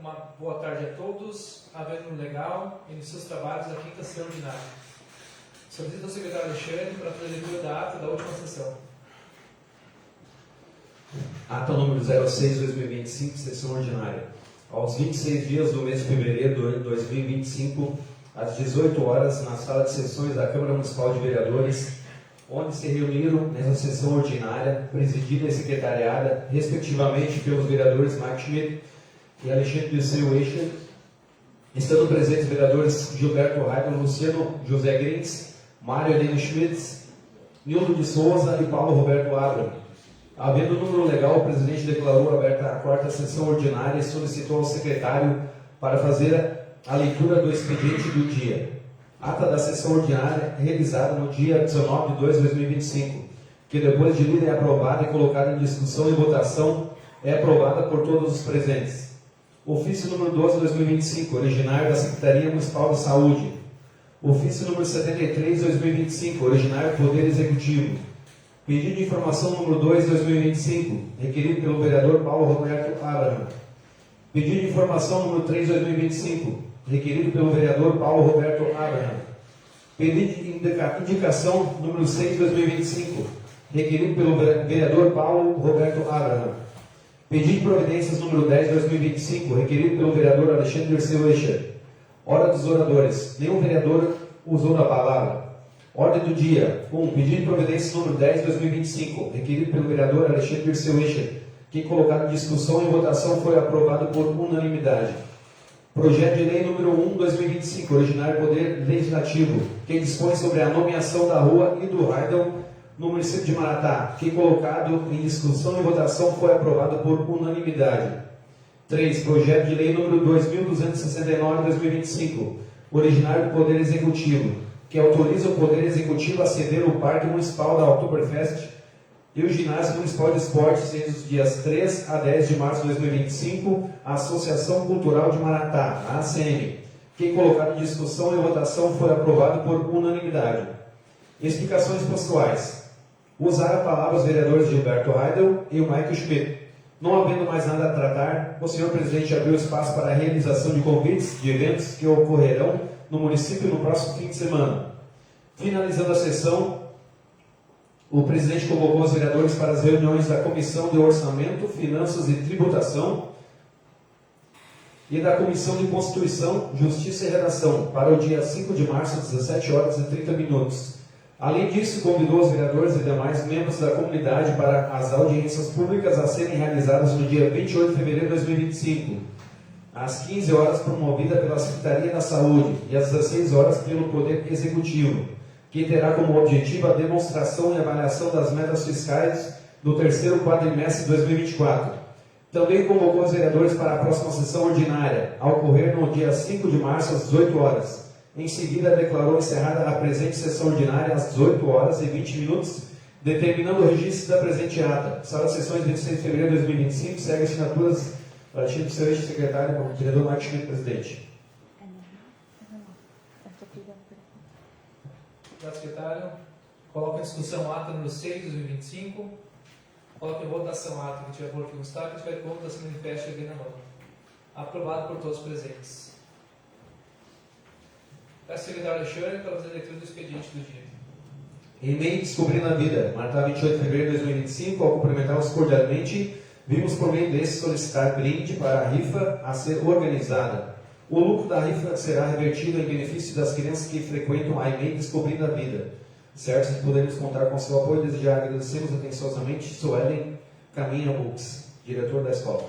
uma boa tarde a todos. Havendo legal, inicia os trabalhos da quinta sessão ordinária. Solicito ao secretário Alexandre para fazer a leitura da ata da última sessão. Ata número 06/2025, sessão ordinária. Aos 26 dias do mês de fevereiro de 2025, às 18 horas, na sala de sessões da Câmara Municipal de Vereadores, onde se reuniram nessa sessão ordinária, presidida e secretariada, respectivamente, pelos vereadores Mike Schmidt e Alexandre Dirceu Eicher, estando presentes os vereadores Gilberto Raidel, Luciano José Grins, Mário Heleno Schmitz, Nildo de Souza e Paulo Roberto Abra. Havendo número legal, o presidente declarou aberta a quarta sessão ordinária e solicitou ao secretário para fazer a leitura do expediente do dia. Ata da sessão ordinária realizada no dia 19/2/2025, que depois de lida é aprovada e colocada em discussão e votação, é aprovada por todos os presentes. Ofício número 12/2025, originário da Secretaria Municipal de Saúde. Ofício número 73/2025, originário do Poder Executivo. Pedido de informação número 2/2025, requerido pelo vereador Paulo Roberto Abraham. Pedido de informação número 3/2025, requerido pelo vereador Paulo Roberto Abraham. Pedido de indicação número 6/2025, requerido pelo vereador Paulo Roberto Abraham. Pedido de providências número 10/2025, requerido pelo vereador Alexandre Dirceu Eicher. Hora dos oradores. Nenhum vereador usou da palavra. Ordem do dia. 1. Pedido de providências número 10/2025, requerido pelo vereador Alexandre Dirceu Eicher, que colocado em discussão e votação foi aprovado por unanimidade. Projeto de lei número 1/2025, originário do Poder Legislativo, que dispõe sobre a nomeação da rua e do Raidel no município de Maratá, que colocado em discussão e votação foi aprovado por unanimidade. 3. Projeto de lei número 2269/2025, originário do Poder Executivo, que autoriza o Poder Executivo a ceder o Parque Municipal da Oktoberfest e o Ginásio Municipal de Esportes entre os dias 3 a 10 de março de 2025 à Associação Cultural de Maratá, a ACM, que colocado em discussão e votação foi aprovado por unanimidade. Explicações pessoais. Usar a palavra os vereadores Gilberto Raidel e o Mike Schmidt. Não havendo mais nada a tratar, o senhor presidente abriu espaço para a realização de convites de eventos que ocorrerão no município no próximo fim de semana. Finalizando a sessão, o presidente convocou os vereadores para as reuniões da Comissão de Orçamento, Finanças e Tributação e da Comissão de Constituição, Justiça e Redação para o dia 5 de março, às 17 horas e 30 minutos. Além disso, convidou os vereadores e demais membros da comunidade para as audiências públicas a serem realizadas no dia 28 de fevereiro de 2025, às 15 horas, promovida pela Secretaria da Saúde, e às 16 horas pelo Poder Executivo, que terá como objetivo a demonstração e avaliação das metas fiscais do terceiro quadrimestre de 2024. Também convocou os vereadores para a próxima sessão ordinária, a ocorrer no dia 5 de março, às 18 horas. Em seguida, declarou encerrada a presente sessão ordinária às 18 horas e 20 minutos, determinando o registro da presente ata. Sala de sessões, 26 de fevereiro de 2025, segue assinaturas Alexandre Dirceu Eicher, secretário, como vereador Mike Schmidt, presidente. Obrigado, secretário. Coloca em discussão a ata número 6/2025. Coloca em votação a ata que tiver por aqui constar, que tiver conta, se manifeste aqui na mão. Aprovado por todos os presentes. Peço ao secretário Alexandre para fazer a leitura do expediente do dia. E-mail Descobrindo a Vida, Maratá, 28 de fevereiro de 2025, ao cumprimentá-los cordialmente, vimos por meio desse solicitar brinde para a rifa a ser organizada. O lucro da rifa será revertido em benefício das crianças que frequentam a e-mail Descobrindo a Vida. Certo? Se podemos contar com seu apoio, desde já agradecemos atenciosamente Suelen Caminha Books, diretor da escola.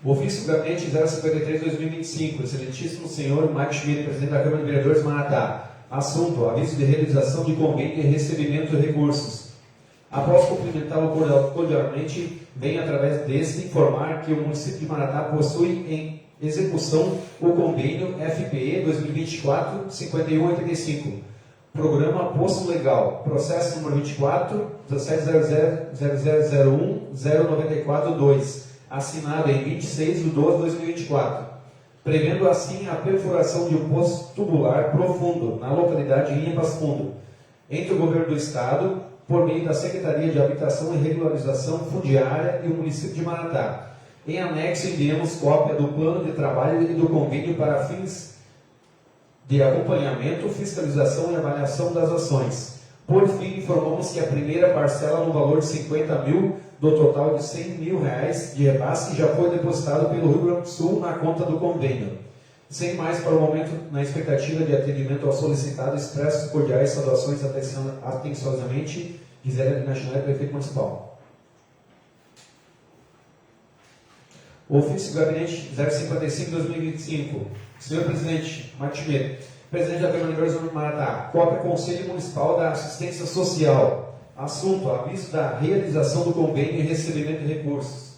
O ofício gabinete 053/2025, excelentíssimo senhor Mike Schmidt, presidente da Câmara de Vereadores Maratá. Assunto: aviso de realização de convênio e recebimento de recursos. Após cumprimentá-lo cordialmente, venho através desse informar que o município de Maratá possui em execução o convênio FPE 2024-5185, Programa Poço Legal, processo número 24 170000010942, assinado em 26/12/2024, prevendo assim a perfuração de um poço tubular profundo na localidade de Inhas Fundo, entre o governo do Estado por meio da Secretaria de Habitação e Regularização Fundiária e o município de Maratá. Em anexo, enviamos cópia do plano de trabalho e do convênio para fins de acompanhamento, fiscalização e avaliação das ações. Por fim, informamos que a primeira parcela no valor de 50 mil do total de 100 mil reais de repasse já foi depositado pelo Rio Grande do Sul na conta do convênio. Sem mais, para o momento, na expectativa de atendimento ao solicitado, expressos cordiais saudações atenciosamente, Gisele Adinacional, Prefeito Municipal. Ofício do Gabinete 055-2025. Senhor Presidente, Martimê, Presidente da Câmara de Vereadores do Maratá, cópia Conselho Municipal da Assistência Social. Assunto: aviso da realização do convênio e recebimento de recursos.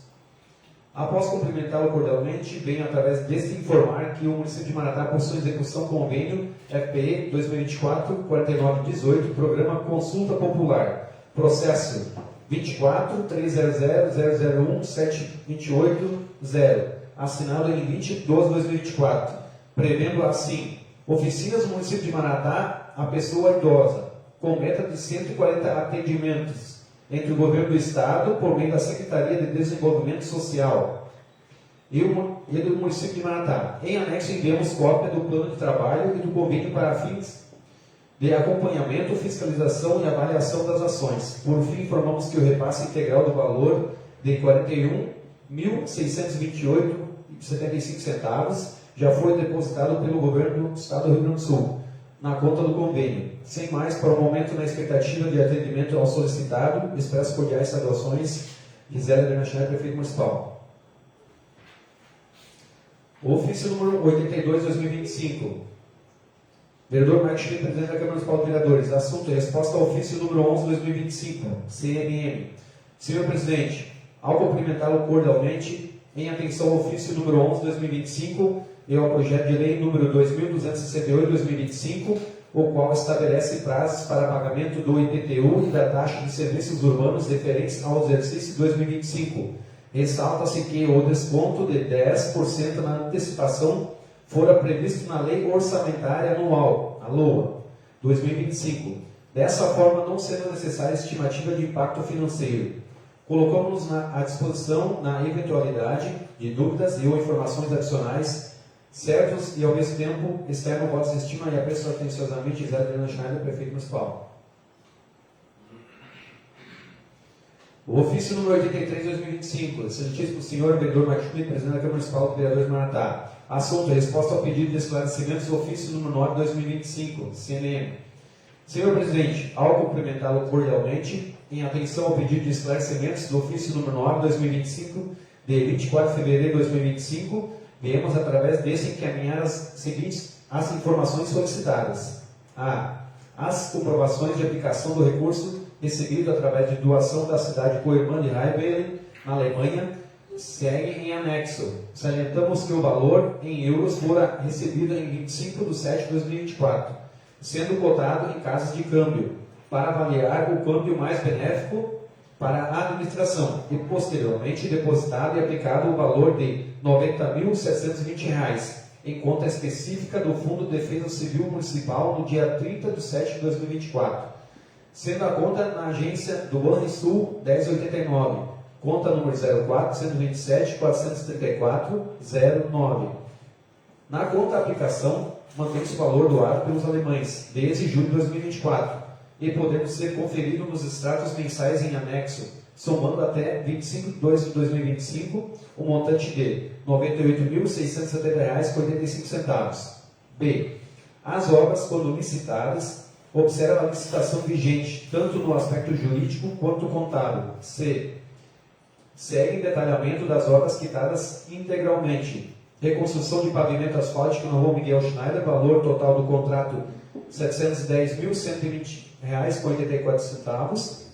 Após cumprimentá-lo cordialmente, venho através deste informar que o município de Maratá possui execução convênio FPE 2024-4918, Programa Consulta Popular, processo 24-300-001-728-0, assinado em 20/12/2024, prevendo assim: oficinas do município de Maratá à pessoa idosa, com meta de 140 atendimentos, entre o Governo do Estado, por meio da Secretaria de Desenvolvimento Social e do município de Maratá. Em anexo, enviamos cópia do plano de trabalho e do convênio para fins de acompanhamento, fiscalização e avaliação das ações. Por fim, informamos que o repasse integral do valor de R$ 41.628,75 já foi depositado pelo Governo do Estado do Rio Grande do Sul na conta do convênio. Sem mais, para o momento, na expectativa de atendimento ao solicitado, expresso cordiais saudações, Gisele Adinacional, Prefeito Municipal. Ofício número 82/2025. Vereador Marcos Schmidt, Presidente da Câmara Municipal de Vereadores. Assunto: resposta ao ofício número 11/2025, CMM. Senhor Presidente, ao cumprimentá-lo cordialmente, em atenção ao ofício número 11/2025 e ao projeto de lei número 2268/2025, o qual estabelece prazos para pagamento do IPTU e da taxa de serviços urbanos referentes ao exercício 2025. Ressalta-se que o desconto de 10% na antecipação fora previsto na Lei Orçamentária Anual, a LOA, 2025. Dessa forma, não sendo necessária estimativa de impacto financeiro. Colocamos-nos à disposição na eventualidade de dúvidas e ou informações adicionais, certos e, ao mesmo tempo, externo votos de estima e apreço atenciosamente Gisele Adinacional, Prefeito Municipal. O ofício número 83/2025, excelentíssimo senhor vereador Marcos Schmidt, Presidente da Câmara Municipal de Vereadores de Maratá. Assunto: resposta ao pedido de esclarecimentos do ofício número 9/2025, CNM. Senhor Presidente, ao cumprimentá-lo cordialmente, em atenção ao pedido de esclarecimentos do ofício número 9/2025, de 24 de fevereiro de 2025, viemos através desse encaminhar as informações solicitadas. A. As comprovações de aplicação do recurso recebido através de doação da cidade Coirmã de Heibelen, na Alemanha, seguem em anexo. Salientamos que o valor em euros fora recebido em 25/7/2024, sendo cotado em casas de câmbio, para avaliar o câmbio mais benéfico para a administração, e posteriormente depositado e aplicado o valor de R$ 90.720 em conta específica do Fundo de Defesa Civil Municipal no dia 30/7/2024, sendo a conta na agência do Banrisul 1089, conta número 04-127-434-09. Na conta aplicação, mantém-se o valor doado pelos alemães desde julho de 2024 e podendo ser conferido nos extratos mensais em anexo, somando até 25/2/2025 o montante de R$ 98.670,85. B. As obras, quando licitadas, observa a licitação vigente, tanto no aspecto jurídico quanto contábil. C. Segue detalhamento das obras quitadas integralmente. Reconstrução de pavimento asfáltico na Rua Miguel Schneider, valor total do contrato R$ 710.120,84.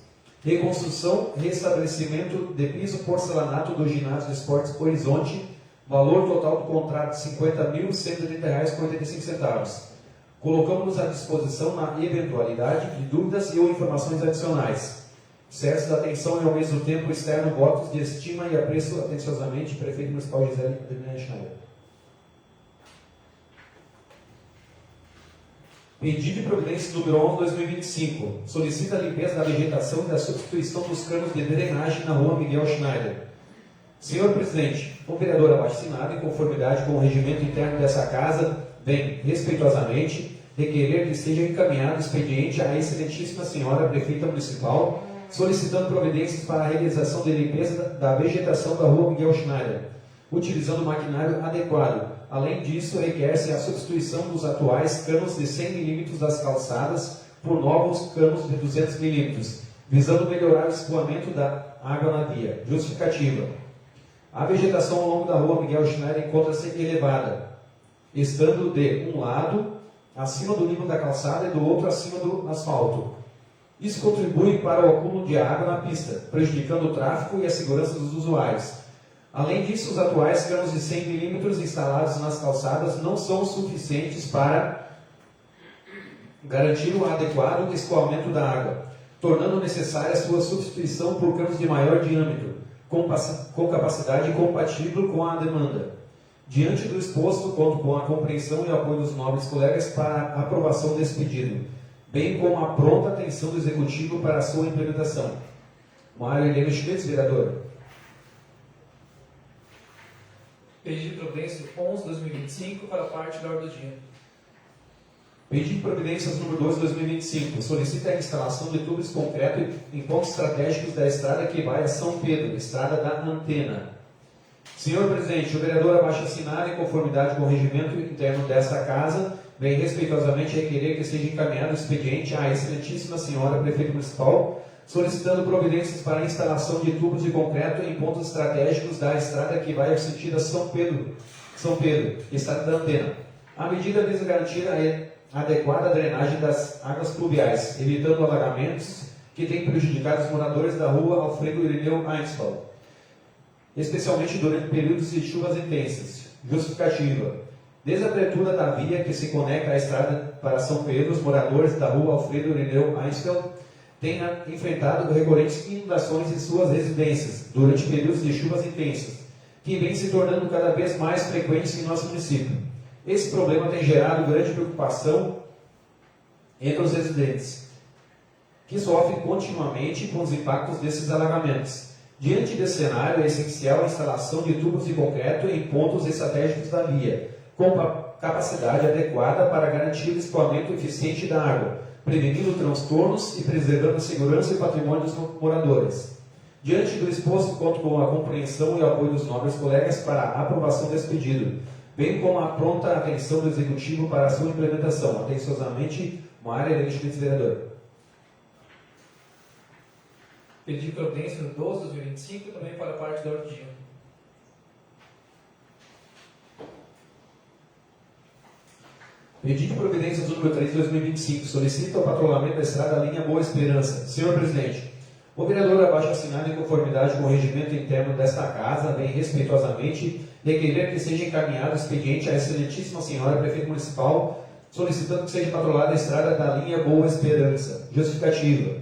Reconstrução e restabelecimento de piso porcelanato do ginásio de esportes Horizonte, valor total do contrato R$ 50.130,45. Colocamos-nos à disposição na eventualidade de dúvidas e ou informações adicionais. Certos da atenção e ao mesmo tempo externo votos de estima e apreço atenciosamente, Prefeito Municipal Gisele Adinacional. Pedido de providência número 11/2025. Solicita a limpeza da vegetação e da substituição dos canos de drenagem na rua Miguel Schneider. Senhor Presidente, o vereador abaixo assinado, em conformidade com o regimento interno dessa casa, vem, respeitosamente, requerer que seja encaminhado expediente à excelentíssima senhora prefeita municipal, solicitando providências para a realização de limpeza da vegetação da rua Miguel Schneider, utilizando maquinário adequado. Além disso, requer-se a substituição dos atuais canos de 100 mm das calçadas por novos canos de 200 mm, visando melhorar o escoamento da água na via. Justificativa. A vegetação ao longo da rua Miguel Schneider encontra-se elevada, estando de um lado acima do nível da calçada e do outro acima do asfalto. Isso contribui para o acúmulo de água na pista, prejudicando o tráfego e a segurança dos usuários. Além disso, os atuais canos de 100 mm instalados nas calçadas não são suficientes para garantir o adequado escoamento da água, tornando necessária a sua substituição por canos de maior diâmetro, com capacidade compatível com a demanda. Diante do exposto, conto com a compreensão e apoio dos nobres colegas para a aprovação desse pedido, bem como a pronta atenção do Executivo para a sua implementação. Mário Heleno Schmitz, vereador. Pedido de providência 11/2025 para parte da ordem do dia. Pedido de providências número 2/2025. Solicita a instalação de tubos de concreto em pontos estratégicos da estrada que vai a São Pedro, estrada da Antena. Senhor Presidente, o vereador abaixo assinado, em conformidade com o regimento interno desta casa, vem respeitosamente requerer que seja encaminhado o expediente à excelentíssima senhora prefeita municipal, solicitando providências para a instalação de tubos de concreto em pontos estratégicos da estrada que vai ao sentido a São Pedro, estrada da Antena. A medida visa garantir a adequada drenagem das águas pluviais, evitando alagamentos que têm prejudicado os moradores da rua Alfredo Irineu Einsfeld, especialmente durante períodos de chuvas intensas. Justificativa. Desde a abertura da via que se conecta à estrada para São Pedro, os moradores da rua Alfredo Irineu Einsfeld têm enfrentado recorrentes inundações em suas residências durante períodos de chuvas intensas, que vêm se tornando cada vez mais frequentes em nosso município. Esse problema tem gerado grande preocupação entre os residentes, que sofrem continuamente com os impactos desses alagamentos. Diante desse cenário, é essencial a instalação de tubos de concreto em pontos estratégicos da via, com capacidade adequada para garantir o escoamento eficiente da água, prevenindo transtornos e preservando a segurança e patrimônio dos moradores. Diante do exposto, conto com a compreensão e apoio dos nobres colegas para a aprovação desse pedido, bem como a pronta atenção do Executivo para a sua implementação. Atenciosamente, Mário Heleno Schmitz, vereador. Pedido de providência no 12/2025 também para parte da ordem do dia. Pedido de providências número 3/2025. Solicita o patrulhamento da estrada linha Boa Esperança. Senhor Presidente, o vereador abaixo assinado, em conformidade com o regimento interno desta casa, vem respeitosamente requerer que seja encaminhado o expediente à excelentíssima senhora prefeita municipal, solicitando que seja patrulhada a estrada da linha Boa Esperança. Justificativa.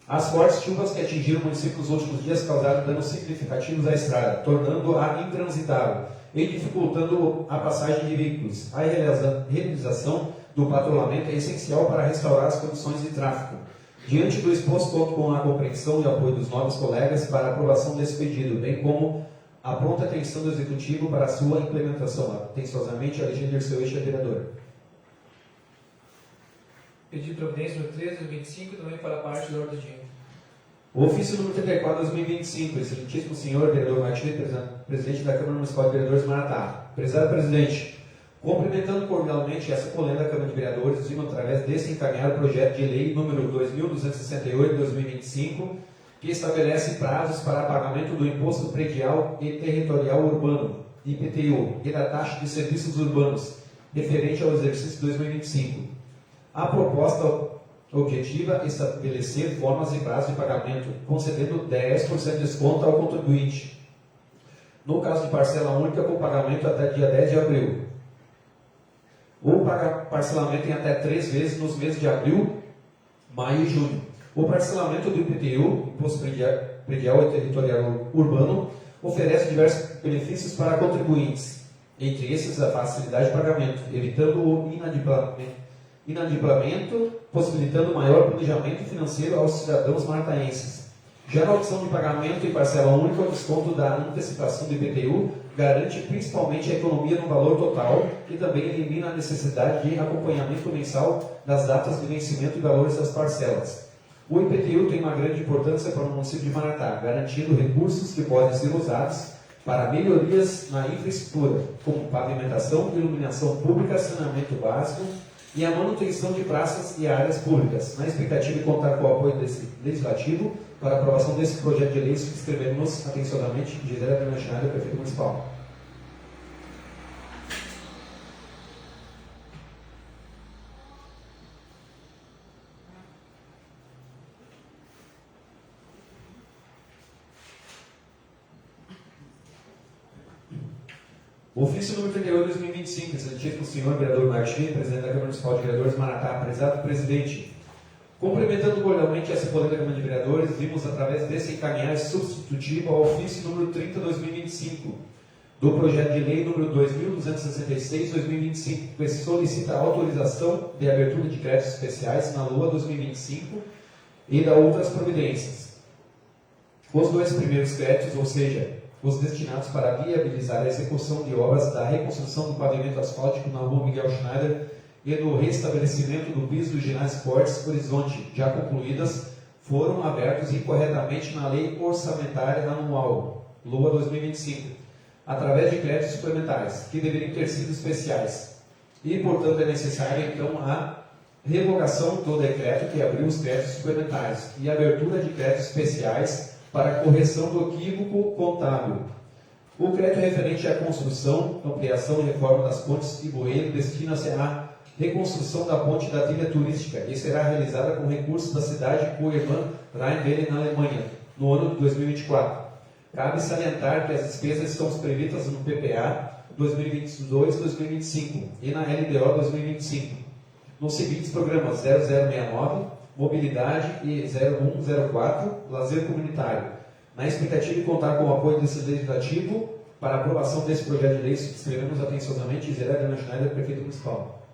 As fortes chuvas que atingiram o município nos últimos dias causaram danos significativos à estrada, tornando-a intransitável e dificultando a passagem de veículos. A realização do patrulhamento é essencial para restaurar as condições de tráfego. Diante do exposto, conto com a compreensão e apoio dos nobres colegas para a aprovação desse pedido, bem como a pronta atenção do Executivo para a sua implementação. Atenciosamente, Alexandre Seu Eixa, vereador. Pedido de providência no 13/25 também para parte da ordem do dia. O ofício número 34/2025, excelentíssimo senhor vereador Martins, presidente da Câmara Municipal de Vereadores Maratá. Prezado presidente, cumprimentando cordialmente essa polêmica da Câmara de Vereadores, vimos através desse encaminhar o projeto de lei número 2268/2025, que estabelece prazos para pagamento do Imposto Predial e Territorial Urbano, IPTU, e da taxa de serviços urbanos, referente ao exercício 2025. A proposta objetiva é estabelecer formas e prazos de pagamento, concedendo 10% de desconto ao contribuinte, no caso de parcela única, com pagamento até dia 10 de abril, ou parcelamento em até 3 vezes nos meses de abril, maio e junho. O parcelamento do IPTU, Imposto Predial e Territorial Urbano, oferece diversos benefícios para contribuintes, entre esses a facilidade de pagamento, evitando o inadimplemento inadimplemento, possibilitando maior planejamento financeiro aos cidadãos martaenses. Já na opção de pagamento em parcela única, o desconto da antecipação do IPTU garante principalmente a economia no valor total e também elimina a necessidade de acompanhamento mensal das datas de vencimento e valores das parcelas. O IPTU tem uma grande importância para o município de Maratá, garantindo recursos que podem ser usados para melhorias na infraestrutura, como pavimentação, iluminação pública, saneamento básico e a manutenção de praças e áreas públicas. Na expectativa de contar com o apoio desse legislativo, para a aprovação desse projeto de lei, subscrevemos atenciosamente Gisela Bernachinada, prefeito municipal. Ofício número 38 de 2025, excelente para o senhor vereador Martim, presidente da Câmara Municipal de Vereadores de Maratá. Prezado presidente, cumprimentando cordialmente essa polêmica da Câmara de Vereadores, vimos através desse encaminhar substitutivo ao ofício número 30 de 2025, do projeto de lei número 2266/2025, que solicita a autorização de abertura de créditos especiais na LOA 2025 e da outras providências. Os dois primeiros créditos, ou seja, os destinados para viabilizar a execução de obras da reconstrução do pavimento asfáltico na rua Miguel Schneider e do restabelecimento do piso do ginásio Esportes Horizonte, já concluídas, foram abertos incorretamente na Lei Orçamentária Anual, LOA 2025, através de créditos suplementares, que deveriam ter sido especiais. E, portanto, é necessária, então, a revogação do decreto que abriu os créditos suplementares e a abertura de créditos especiais para a correção do equívoco contábil. O crédito referente à construção, ampliação e reforma das pontes e bueiro destina-se à reconstrução da ponte da trilha turística e será realizada com recursos da cidade co-irmã Rheinwelle, na Alemanha, no ano de 2024. Cabe salientar que as despesas estão previstas no PPA 2022-2025 e na LDO 2025, nos seguintes programas 0069, Mobilidade e 0104, Lazer Comunitário. Na expectativa de contar com o apoio desse legislativo, para a aprovação desse projeto de lei, subscrevemos atenciosamente Gisela Bernachinada, prefeito municipal.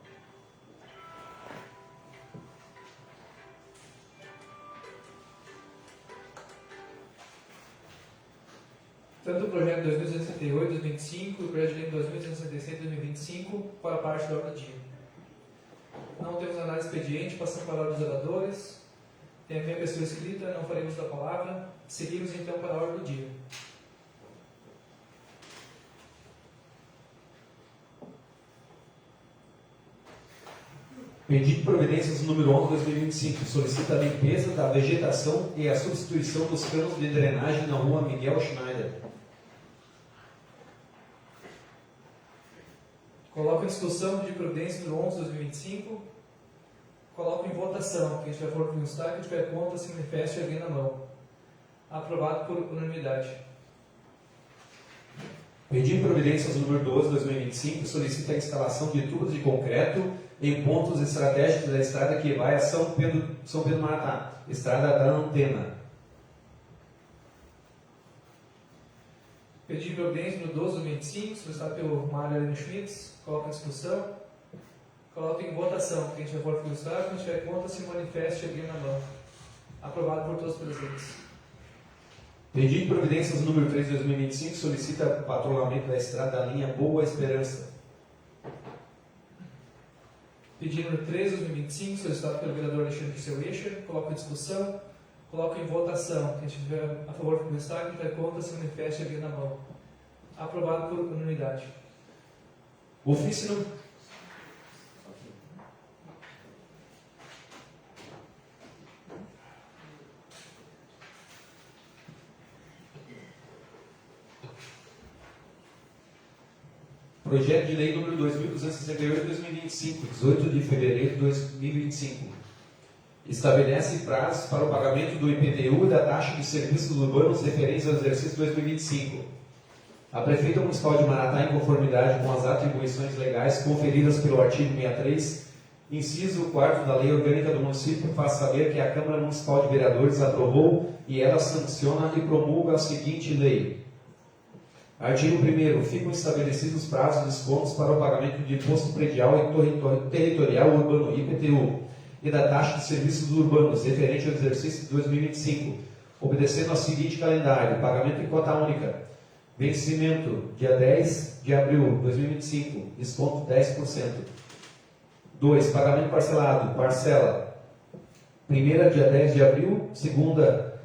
Tanto o projeto 2268-2025 e o projeto de lei 2267-2025 para a parte da ordem do dia. Não temos análise expediente, passando para a ordem dos oradores. Tem a minha pessoa escrita, não faremos da palavra. Seguimos então para a ordem do dia. Pedido de providências número 11/2025, solicita a limpeza da vegetação e a substituição dos canos de drenagem na rua Miguel Schneider. Coloco em discussão de providência número 11/2025. Coloco em votação. Quem estiver a favor do quem tiver contra, se manifeste e erguendo a mão. Aprovado por unanimidade. Pedido de providências número 12/2025, solicita a instalação de tubos de concreto em pontos estratégicos da estrada que vai a São Pedro Maratá, estrada da Antena. Pedido de providência número 12/2025, solicitado pelo Mário Heleno Schmitz. Coloco em discussão. Coloco em votação. Quem estiver a favor do quem estiver contra, se manifeste e erguendo a mão. Aprovado por todos os presentes. Pedido de providências número 3/2025, solicita patrulhamento da estrada da linha Boa Esperança. Pedido número 13/2025, solicitado pelo vereador Alexandre Seu Eicher. Coloco em discussão. Coloco em votação. Quem estiver a favor do quem estiver contra, se manifeste e erguendo a mão. Aprovado por unanimidade. Ofício número... Projeto de Lei número 2268/2025, 18 de fevereiro de 2025. Estabelece prazos para o pagamento do IPTU e da taxa de serviços urbanos referentes ao exercício 2025. A Prefeita Municipal de Maratá, em conformidade com as atribuições legais conferidas pelo artigo 63, inciso 4º da Lei Orgânica do Município, faz saber que a Câmara Municipal de Vereadores aprovou e ela sanciona e promulga a seguinte lei. Artigo 1º. Ficam estabelecidos prazos de descontos para o pagamento de imposto predial e territorial urbano, IPTU, e da taxa de serviços urbanos, referente ao exercício de 2025, obedecendo ao seguinte calendário: pagamento em cota única, vencimento dia 10 de abril de 2025, desconto 10%. 2. Pagamento parcelado, parcela, primeira dia 10 de abril, segunda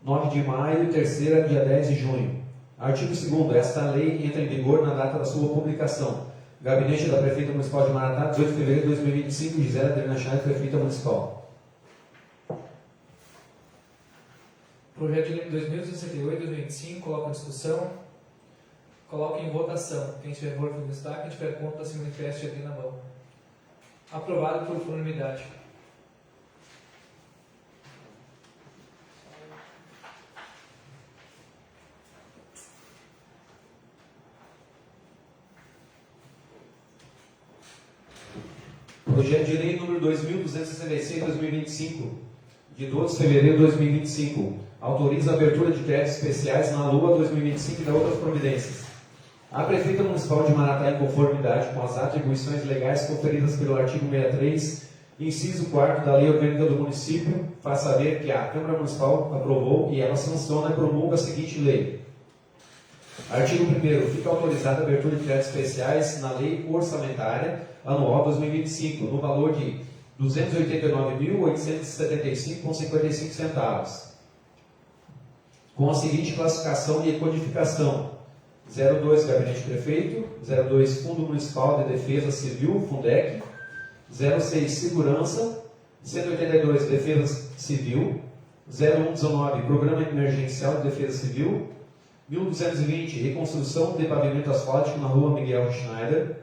9 de maio e terceira dia 10 de junho. Artigo 2º. Esta lei entra em vigor na data da sua publicação. Gabinete da Prefeita Municipal de Maratá, 18 de fevereiro de 2025, Gisela Adriana Schneider, Prefeita Municipal. Projeto de lei 2068-2025, coloca em discussão, coloca em votação. Quem estiver favor, do destaque, quem estiver contra, se manifeste aqui na mão. Aprovado por unanimidade. Projeto de lei número 2266/2025, de 12 de fevereiro de 2025, autoriza a abertura de créditos especiais na LUA 2025 e da outras providências. A Prefeita Municipal de Maratá, em conformidade com as atribuições legais conferidas pelo artigo 63, inciso 4º da Lei Orgânica do Município, faz saber que a Câmara Municipal aprovou e ela sanciona e promulga a seguinte lei. Artigo 1º. Fica autorizada a abertura de créditos especiais na Lei Orçamentária Anual 2025, no valor de R$ 289.875,55 centavos, com a seguinte classificação e codificação: 02 Gabinete Prefeito, 02 Fundo Municipal de Defesa Civil, Fundec, 06 Segurança, 182 Defesa Civil, 0119 Programa Emergencial de Defesa Civil, 1220 Reconstrução de pavimento asfáltico na Rua Miguel Schneider,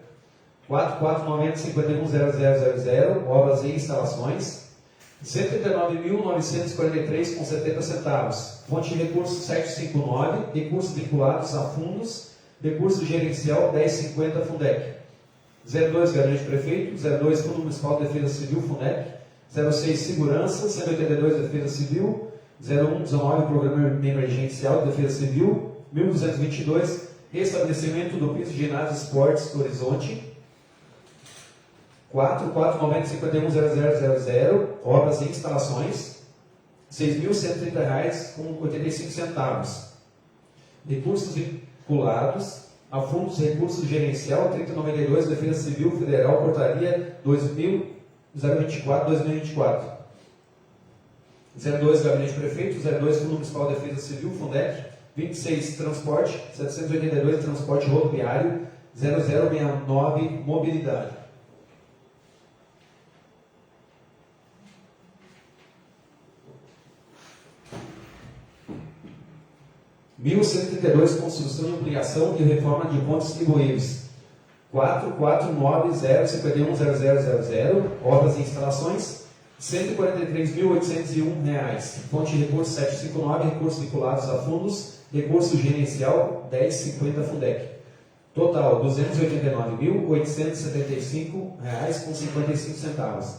4490-510000, obras e instalações, R$ 139.943,70 centavos. Fonte de recursos 759, recursos vinculados a fundos, recurso gerencial 1050 Fundec. 02 Gabinete Prefeito, 02 Fundo Municipal de Defesa Civil Fundec, 06 Segurança, 182 Defesa Civil, 0119 Programa Emergencial de Defesa Civil, 1222 Restabelecimento do piso de ginásio Esportes Horizonte, 4490-510000, obras e instalações, R$ 6.130,85. Recursos vinculados a fundos, recursos gerencial 3092, Defesa Civil Federal, Portaria 2024-2024. 02 Gabinete Prefeito, 02 Fundo Municipal de Defesa Civil, Fundec, 26 Transporte, 782 Transporte Rodoviário, 0069 Mobilidade. R$ 1.132 Construção, Ampliação e Reforma de Pontes e Bueiros, 4490-510000, obras e instalações, R$ 143.801. Fonte de recursos 759, recursos vinculados a fundos, recurso gerencial 1050 Fundec. Total R$ 289.875,55.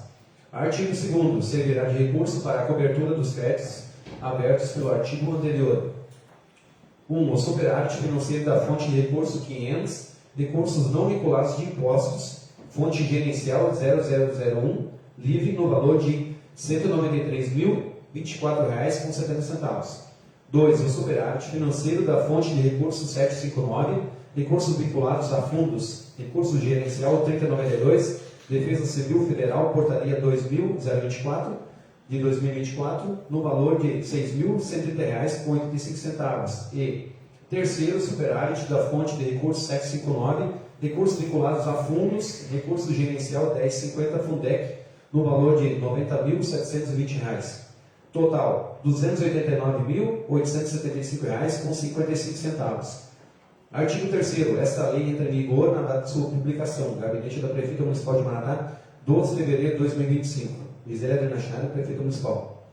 Artigo 2º. Servirá de recurso para a cobertura dos créditos abertos pelo artigo anterior. 1. O superávit financeiro da fonte de recurso 500, recursos não vinculados de impostos, fonte gerencial 0001, livre no valor de R$ 193.024,70. 2. O superávit financeiro da fonte de recurso 759, recursos vinculados a fundos, recurso gerencial 3092, Defesa Civil Federal, Portaria 2000-024, de 2024, no valor de R$ 6.130,85. E terceiro, superávit da fonte de recurso 759, recursos vinculados a fundos, recurso gerencial 1050 Fundec, no valor de R$ 90.720. Total, R$ 289.875,55. Artigo 3º. Esta lei entra em vigor na data de sua publicação. Gabinete da Prefeita Municipal de Maratá, 12 de fevereiro de 2025. Gisela Adriana Schneider, Prefeita Municipal.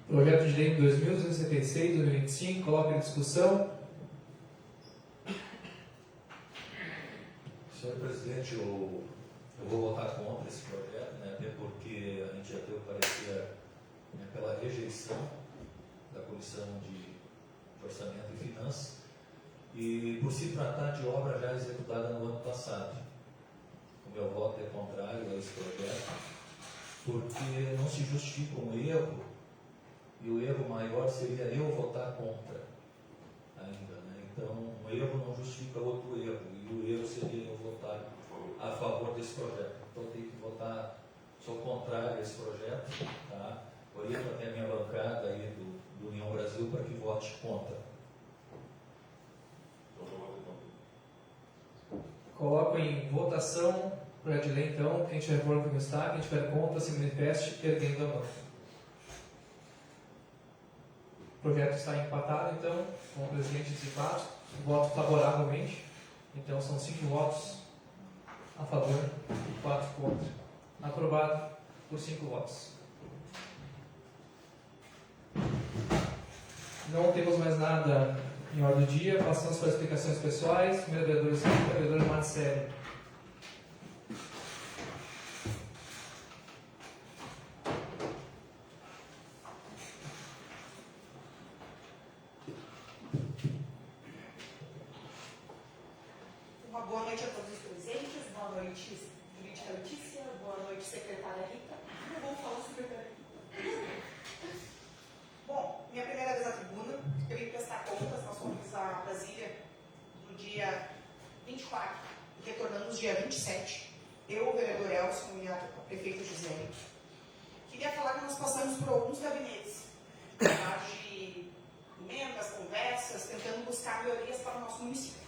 Projeto de lei 2266-2025, coloca em discussão. Senhor Presidente, eu vou votar contra esse projeto, né, até porque a gente já teve o parecer pela rejeição eleição da Comissão de Orçamento e Finanças, e por se tratar de obra já executada no ano passado. O meu voto é contrário a esse projeto, porque não se justifica um erro, e o erro maior seria eu votar contra ainda, né? Então, um erro não justifica outro erro, e o erro seria eu votar a favor desse projeto. Então, eu tenho que votar, sou contrário a esse projeto, tá? Oriento até a minha bancada aí do União Brasil para que vote contra. Coloco em votação o projeto de lei, então. Quem tiver contra, como está. Quem tiver contra, se manifeste erguendo a mão. O projeto está empatado, então, com o presidente dissipado. Voto favoravelmente. Então, são 5 votos a favor e 4 contra. Aprovado por 5 votos. Não temos mais nada em ordem do dia. Passamos para as explicações pessoais. Primeiro vereador Esquita, vereador Marcelo. Uma boa noite a todos os presentes, boa noite, jurídica Letícia, boa noite, secretária Rita. Não vou falar secretária Rita. Bom, minha primeira vez à tribuna, eu vim prestar contas, nós fomos a Brasília no dia 24, retornamos dia 27, eu, o vereador Elson e a prefeita Gisele. Queria falar que nós passamos por alguns gabinetes, de emendas, conversas, tentando buscar melhorias para o nosso município.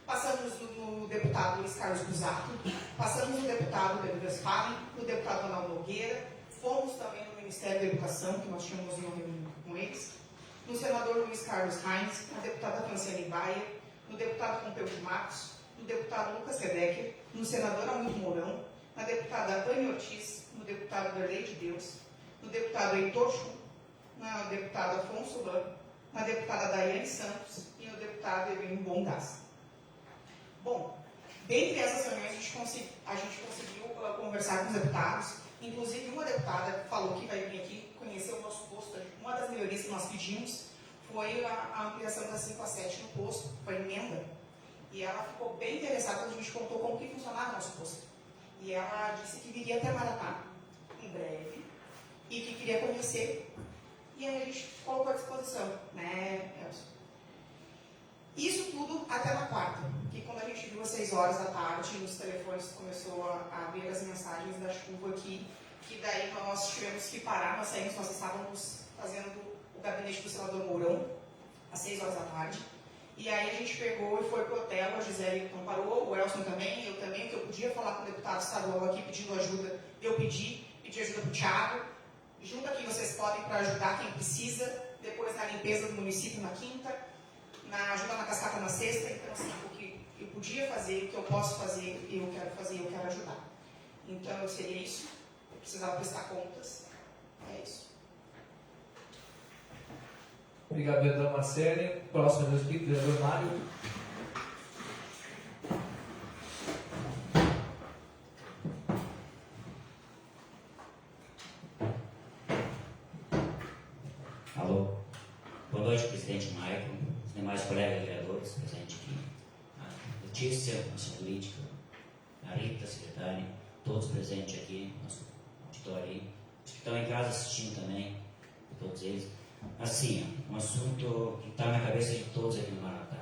Passamos no deputado Luiz Carlos Busato, passamos no deputado Pedro Westphalen, no deputado Ronaldo Nogueira, fomos também no Ministério da Educação, que nós tínhamos uma reunião com eles, no senador Luiz Carlos Reins, na deputada Franciane Baia, no deputado Pompeu de Matos, no deputado Lucas Redecker, no senador Hamilton Mourão, na deputada Anne Ortiz, no deputado Derlei de Deus, no deputado Heitor Chu, na deputada Afonso Lan, na deputada Daiane Santos e no deputado Evelyn Bongás. Bom, dentre essas reuniões a gente conseguiu conversar com os deputados, inclusive uma deputada falou que vai vir aqui conhecer o nosso posto. Uma das melhorias que nós pedimos foi a ampliação da 5 a 7 no posto, foi emenda, e ela ficou bem interessada quando a gente contou como que funcionava o nosso posto. E ela disse que viria até Maratá em breve e que queria conhecer, e aí a gente colocou à disposição, né, Elson? Isso tudo até na quarta, que quando a gente viu às 6 horas da tarde, nos telefones começou a vir as mensagens da chuva aqui, que daí nós tivemos que parar, nós estávamos fazendo o gabinete do senador Mourão, às 6 horas da tarde, e aí a gente pegou e foi para o hotel, a Gisele não parou, o Elson também, eu também, que eu podia falar com o deputado estadual aqui pedindo ajuda, eu pedi ajuda para o Thiago, junto aqui vocês podem para ajudar quem precisa, depois na limpeza do município na quinta, na ajuda na cascata na sexta, então assim, o que eu podia fazer, o que eu posso fazer, eu quero fazer, eu quero ajudar. Então seria isso, eu precisava prestar contas, é isso. Obrigado, vereador Marcelo. Próximo do espírito, vereador Mário. Alô. Boa noite, presidente Maicon, os demais colegas vereadores presentes aqui, a Letícia, nossa política, a Rita, secretária, todos presentes aqui, nosso auditório aí, os que estão em casa assistindo também, todos eles. Assim, um assunto que está na cabeça de todos aqui no Maratá,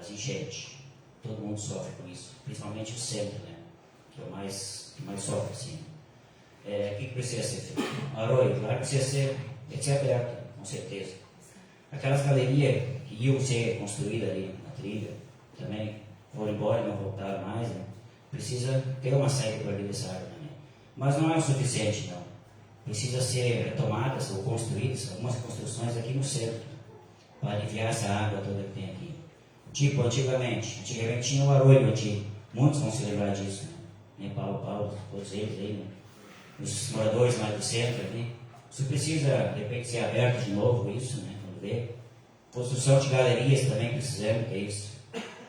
as enchentes. Todo mundo sofre com isso, principalmente o centro, né? Que é o que mais sofre, assim. O que precisa ser feito? O arroio, claro, precisa ser aberto, com certeza. Aquelas galerias que iam ser construídas ali na trilha, também foram embora e não voltaram mais, né? Precisa ter uma saída para ali dessa área também. Mas não é o suficiente, não. Precisa ser retomadas ou construídas algumas construções aqui no centro, para aliviar essa água toda que tem aqui. Tipo, antigamente tinha o arroio antigo, muitos vão se lembrar disso, né? Paulo, todos eles aí, né? Os moradores mais do centro ali. Isso precisa, de repente, ser aberto de novo, isso, né? Quando vê. Construção de galerias também precisamos, que é isso.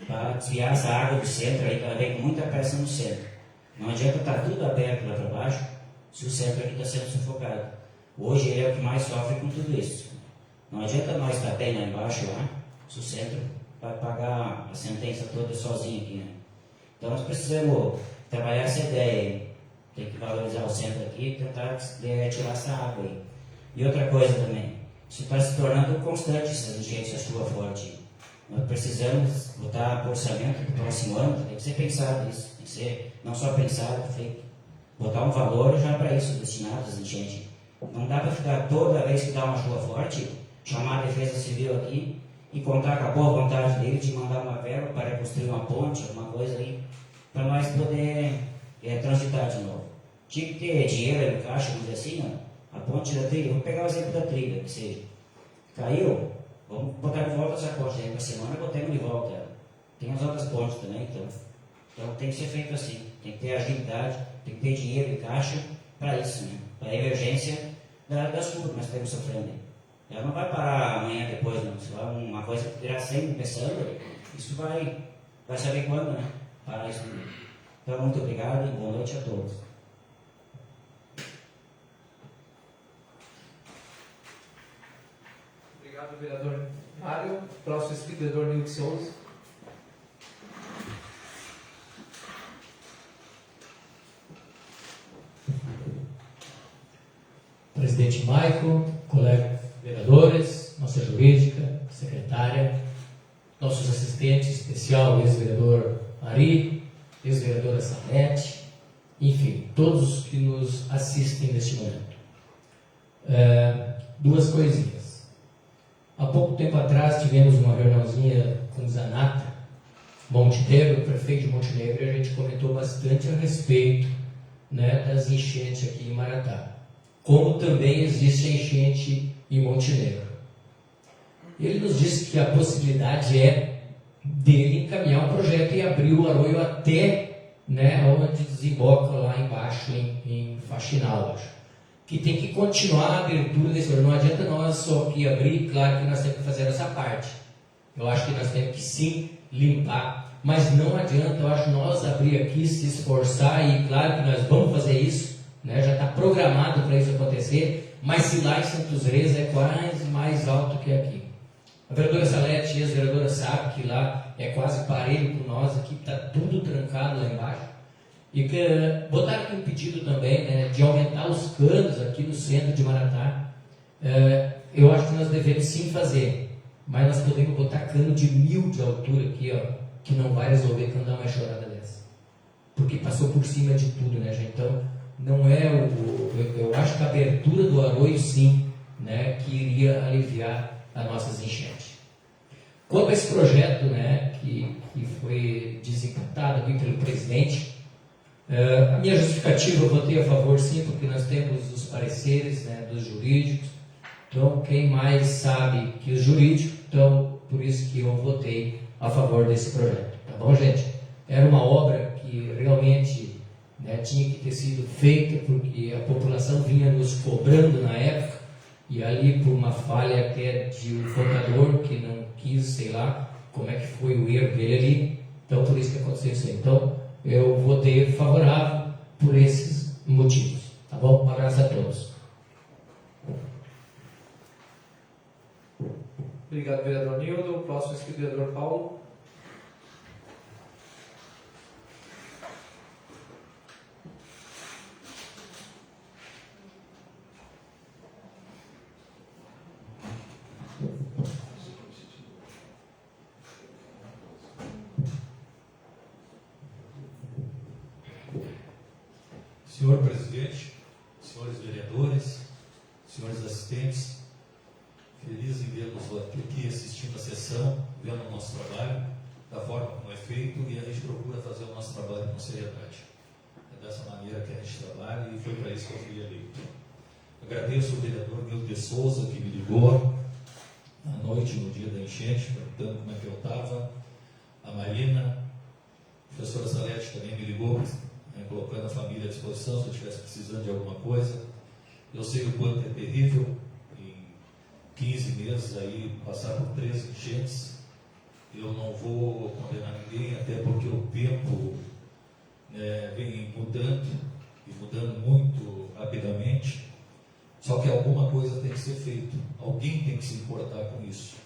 Para desviar essa água do centro aí, que ela vem com muita pressão no centro. Não adianta estar tudo aberto lá para baixo, se o centro aqui está sendo sufocado. Hoje ele é o que mais sofre com tudo isso. Não adianta nós estar bem lá embaixo, lá, se o centro vai pagar a sentença toda sozinho aqui, né? Então nós precisamos trabalhar essa ideia aí. Tem que valorizar o centro aqui e tentar tirar essa água aí. E outra coisa também, isso está se tornando constante, essas enchentes, essa chuva forte. Nós precisamos botar para o orçamento do próximo ano, tem que ser pensado isso, tem que ser não só pensado, feito. Botar um valor já para isso, destinado às enchentes. Não dá para ficar toda vez que dá uma chuva forte, chamar a Defesa Civil aqui e contar com a boa vontade dele de mandar uma verba para reconstruir uma ponte, alguma coisa aí, para nós poder transitar de novo. Tinha que ter dinheiro no caixa, vamos dizer assim, ó, a ponte da trilha, vamos pegar o exemplo da trilha, que seja, caiu, vamos botar de volta essa ponte, aí para semana botamos de volta ela. Tem as outras pontes também, então tem que ser feito assim, tem que ter agilidade, tem que ter dinheiro em caixa para isso, né? Para a emergência das chuvas que nós estamos sofrendo. Ela não vai parar amanhã depois, não. Isso é uma coisa que irá sempre começando, isso vai saber quando, né? Parar isso. Então, muito obrigado e boa noite a todos. Obrigado, vereador Mário. Próximo inscrito, vereador Nilton Souza. Presidente Maico, colegas vereadores, nossa jurídica, secretária, nossos assistentes, especial ex-vereador Ari, ex-vereadora Salete, enfim, todos que nos assistem neste momento. Duas coisinhas. Há pouco tempo atrás tivemos uma reuniãozinha com o Zanata Montenegro, prefeito de Montenegro, e a gente comentou bastante a respeito, né, das enchentes aqui em Maratá. Como também existe a enchente em Montenegro. Ele nos disse que a possibilidade é dele encaminhar um projeto e abrir o arroio até, né, onde desemboca lá embaixo em Faxinal, acho. Que tem que continuar a abertura desse arroio. Não adianta nós só aqui abrir, claro que nós temos que fazer essa parte. Eu acho que nós temos que sim limpar, mas não adianta, eu acho, nós abrir aqui, se esforçar, e claro que nós vamos fazer isso, né, já está programado para isso acontecer, mas se lá em Santos Reis é quase mais alto que aqui. A vereadora Salete e a vereadora sabe que lá é quase parelho com nós, aqui está tudo trancado lá embaixo. E que botaram aqui um pedido também, né, de aumentar os canos aqui no centro de Maratá. Eu acho que nós devemos sim fazer, mas nós podemos botar cano de 1000 de altura aqui, ó, que não vai resolver quando dá uma chorada dessa. Porque passou por cima de tudo, né, gente? Então, não é eu acho que a abertura do arroio, sim, né, que iria aliviar as nossas enchentes. Quanto a esse projeto, né, que foi desencantado aqui pelo presidente, a minha justificativa, eu votei a favor, sim, porque nós temos os pareceres, né, dos jurídicos. Então, quem mais sabe que os jurídicos, então, por isso que eu votei a favor desse projeto. Tá bom, gente? Era uma obra que realmente, né, tinha que ter sido feita, porque a população vinha nos cobrando na época, e ali por uma falha até de um contador que não quis, sei lá, como é que foi o erro dele ali, então por isso que aconteceu isso aí. Então, eu votei favorável por esses motivos. Tá bom? Um abraço a todos. Obrigado, vereador Nildo. Próximo inscrito, vereador Paulo. Senhor presidente, senhores vereadores, senhores assistentes, feliz em vê-los aqui assistindo a sessão, vendo o nosso trabalho, da forma como é feito, e a gente procura fazer o nosso trabalho com seriedade. É dessa maneira que a gente trabalha e foi para isso que eu fui eleito. Agradeço ao vereador Nilton de Souza, que me ligou à noite, no dia da enchente, perguntando como é que eu estava. A Marina, a professora Salete também me ligou, colocando a família à disposição se eu estivesse precisando de alguma coisa. Eu sei o quanto é terrível, em 15 meses aí, passar por 3 enchentes. Eu não vou condenar ninguém, até porque o tempo vem mudando, e mudando muito rapidamente. Só que alguma coisa tem que ser feita. Alguém tem que se importar com isso.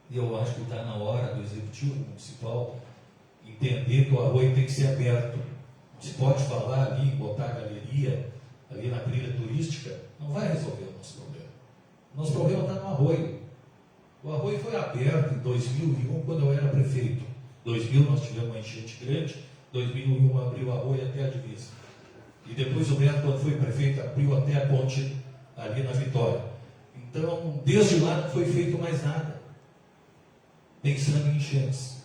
E eu acho que está na hora do Executivo Municipal entender que o arroio tem que ser aberto. Se pode falar ali, botar a galeria ali na trilha turística, não vai resolver o nosso problema. O nosso problema está no arroio. O arroio foi aberto em 2001, quando eu era prefeito. Em 2000 nós tivemos uma enchente grande, em 2001 abriu o arroio até a divisa. E depois o Beto, quando foi prefeito, abriu até a ponte ali na Vitória. Então, desde lá não foi feito mais nada, pensando em enchentes.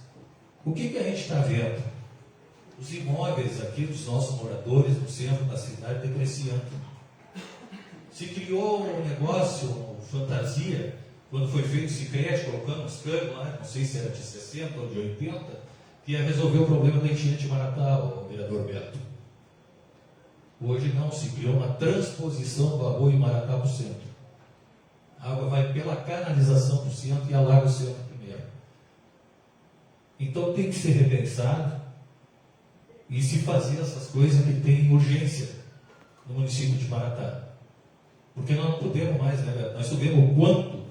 O que a gente está vendo? Os imóveis aqui dos nossos moradores no centro da cidade depreciando. Se criou um negócio, uma fantasia, quando foi feito o Sicredi, colocando os canos lá, não sei se era de 60 ou de 80, que ia resolver o problema da enchente de Maratá, o vereador Beto. Hoje não, se criou uma transposição do arroio Maratá para o centro. A água vai pela canalização para o centro e alaga o centro primeiro. Então tem que ser repensado e se fazer essas coisas que têm urgência no município de Maratá. Porque nós não podemos mais, né, Beto? Nós sabemos o quanto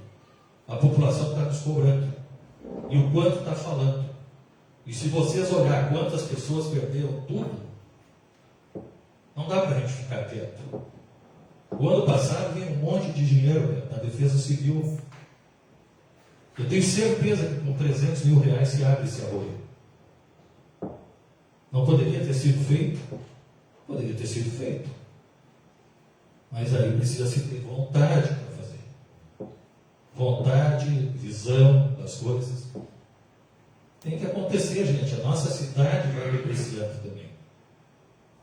a população está nos cobrando e o quanto está falando. E se vocês olhar quantas pessoas perderam tudo, não dá para a gente ficar quieto. O ano passado veio um monte de dinheiro na Defesa Civil. Eu tenho certeza que com 300 mil reais se abre esse arroio. Não poderia ter sido feito? Poderia ter sido feito. Mas aí precisa se ter vontade para fazer. Vontade, visão das coisas. Tem que acontecer, gente. A nossa cidade vai depreciando também.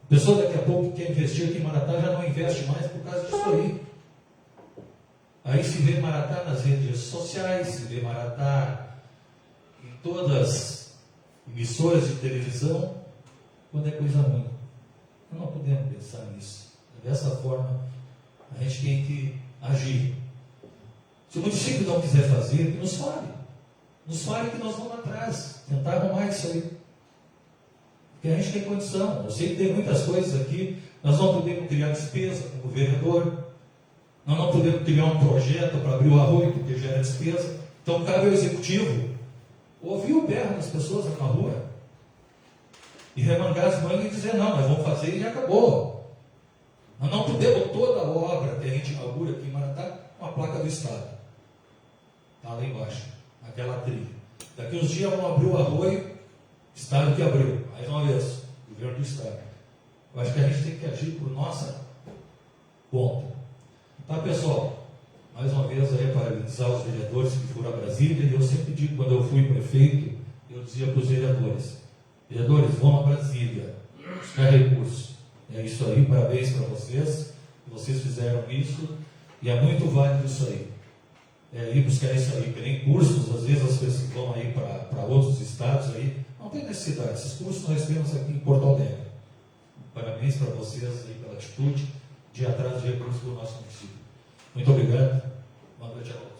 A pessoa daqui a pouco que quer investir aqui em Maratá já não investe mais por causa disso aí. Aí se vê Maratá nas redes sociais, se vê Maratá em todas as emissoras de televisão, quando é coisa ruim. Nós não podemos pensar nisso. Dessa forma, a gente tem que agir. Se o município não quiser fazer, que nos fale. Nos fale que nós vamos atrás, tentar arrumar isso aí. Porque a gente tem condição. Eu sei que tem muitas coisas aqui, nós não podemos criar despesa como vereador, nós não podemos criar um projeto para abrir o arroio, porque gera despesa. Então cabe ao executivo ouvir o berro das pessoas na rua e remangar as mangas e dizer, não, nós vamos fazer e acabou. Nós não podemos toda a obra que a gente inaugura aqui em Maratá com a placa do Estado. Está lá embaixo, naquela trilha. Daqui uns dias vão abrir o arroio, Estado que abriu, mais uma vez, governo do Estado. Eu acho que a gente tem que agir por nossa conta. Tá, pessoal? Mais uma vez aí parabenizar os vereadores que foram a Brasília, e eu sempre digo, quando eu fui prefeito, eu dizia para os vereadores, vão a Brasília, buscar recursos. É isso aí, parabéns para vocês, vocês fizeram isso, e é muito válido isso aí. Ir buscar isso aí, que nem cursos, às vezes as pessoas vão aí para outros estados aí, não tem necessidade, esses cursos nós temos aqui em Porto Alegre. Parabéns para vocês aí pela atitude de ir atrás de recursos do nosso município. Muito obrigado, boa noite a todos.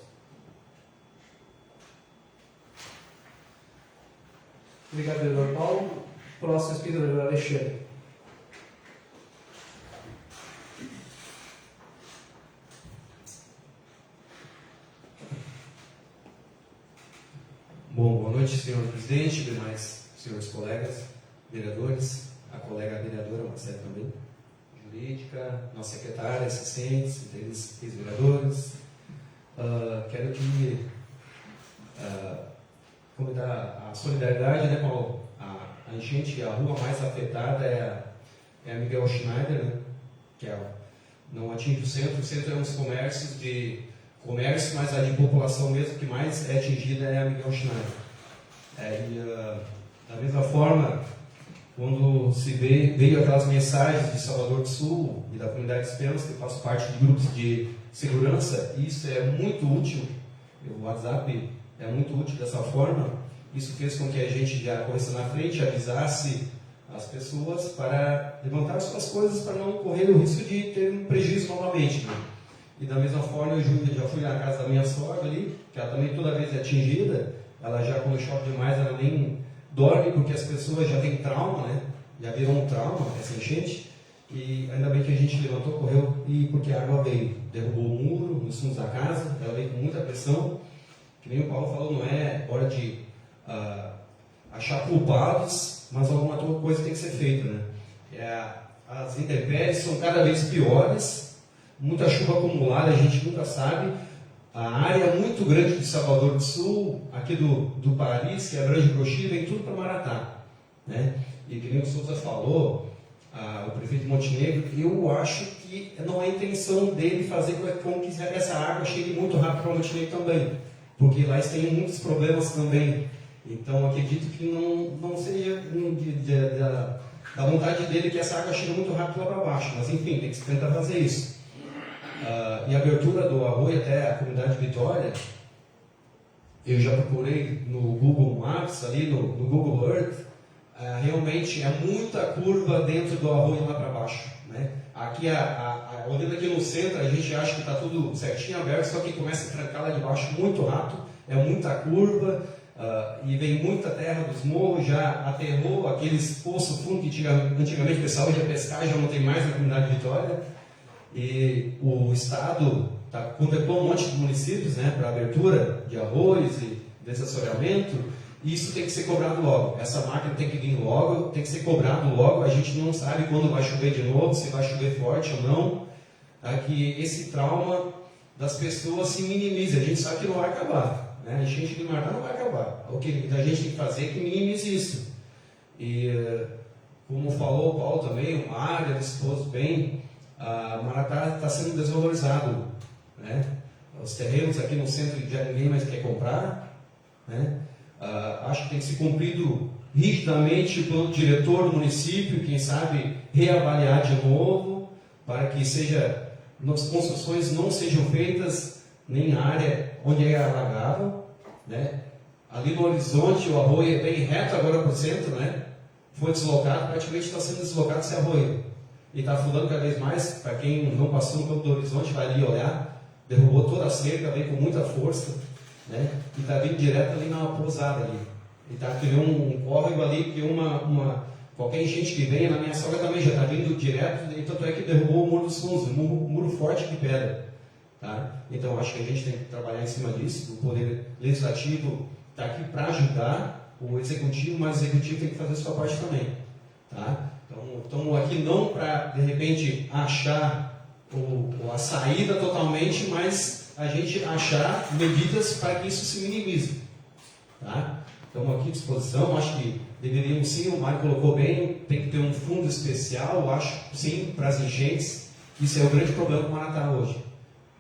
Obrigado, vereador Paulo. Próximo speaker, vereador Alexandre. Bom, boa noite, senhor presidente, demais senhores colegas, vereadores, a colega vereadora Marcela também, jurídica, nossa secretária, assistentes, ex-vereadores. Quero aqui convidar a solidariedade, né, com a enchente. A rua mais afetada é a Miguel Schneider, né, que não atinge o centro é uns comércios comércio, mas a de população mesmo que mais é atingida é a Miguel Schneider. Da mesma forma, quando se veio aquelas mensagens de Salvador do Sul e da comunidade de Penas, que eu faço parte de grupos de segurança, isso é muito útil, o WhatsApp é muito útil dessa forma. Isso fez com que a gente já corresse na frente, avisasse as pessoas para levantar suas coisas para não correr o risco de ter um prejuízo novamente, né? E da mesma forma, eu já fui na casa da minha sogra ali, que ela também toda vez é atingida. Ela já, quando chove demais, ela nem dorme, porque as pessoas já têm trauma, né? Já virou um trauma essa enchente. E ainda bem que a gente levantou, correu, e porque a água veio, derrubou o muro nos fundos da casa, ela veio com muita pressão. Que nem o Paulo falou, não é hora de achar culpados, mas alguma coisa tem que ser feita, né? As intempéries são cada vez piores, muita chuva acumulada, a gente nunca sabe. A área muito grande de Salvador do Sul, aqui do Paris, que abrange Broxi, vem tudo para Maratá, né? E que nem o Souza falou, o prefeito de Montenegro, eu acho que não é a intenção dele fazer com que essa água chegue muito rápido para Montenegro também, porque lá eles têm muitos problemas também. Então acredito que não seria da vontade dele que essa água chegue muito rápido lá para baixo, mas enfim, tem que se tentar fazer isso. E a abertura do arroio até a comunidade de Vitória, eu já procurei no Google Maps, ali no Google Earth, realmente é muita curva dentro do arroio lá para baixo, né? Aqui, olhando aqui no centro, a gente acha que está tudo certinho, aberto, só que começa a trancar lá de baixo muito rápido, é muita curva, e vem muita terra dos morros, já aterrou aqueles poços fundos que antigamente o pessoal ia pescar, já não tem mais na comunidade de Vitória. E o Estado contemplou um monte de municípios, né, para abertura de arroios e desassoreamento, e isso tem que ser cobrado logo. Essa máquina tem que vir logo, tem que ser cobrado logo. A gente não sabe quando vai chover de novo, se vai chover forte ou não. Que esse trauma das pessoas se minimize. A gente sabe que não vai acabar, né? A enchente de Maratá não vai acabar. O que a gente tem que fazer é que minimize isso. E, como falou o Paulo também, o Mário expôs bem, Maratá está sendo desvalorizado, né? Os terrenos aqui no centro já ninguém mais quer comprar, né? Acho que tem que ser cumprido rigidamente pelo diretor do município, quem sabe reavaliar de novo, para que as construções não sejam feitas nem na área onde é alagável, né? Ali no horizonte o arroio é bem reto agora para o centro, né? Foi deslocado, praticamente está sendo deslocado esse arroio. E está afundando cada vez mais. Para quem não passou no campo do horizonte, vai ali olhar, derrubou toda a cerca, vem com muita força, né? E está vindo direto ali na pousada ali. E está criando um córrego ali, porque qualquer enchente que venha, na minha sogra também já está vindo direto, e tanto é que derrubou o muro dos fundos, um muro forte de pedra. Tá? Então acho que a gente tem que trabalhar em cima disso. O Poder Legislativo está aqui para ajudar o Executivo, mas o Executivo tem que fazer a sua parte também. Tá? Então, estamos aqui não para, de repente, achar a saída totalmente, mas a gente achar medidas para que isso se minimize. Tá? Estamos aqui à disposição, acho que deveríamos sim, o Mário colocou bem, tem que ter um fundo especial, acho sim, para as enchentes. Isso é o grande problema do Maratá hoje.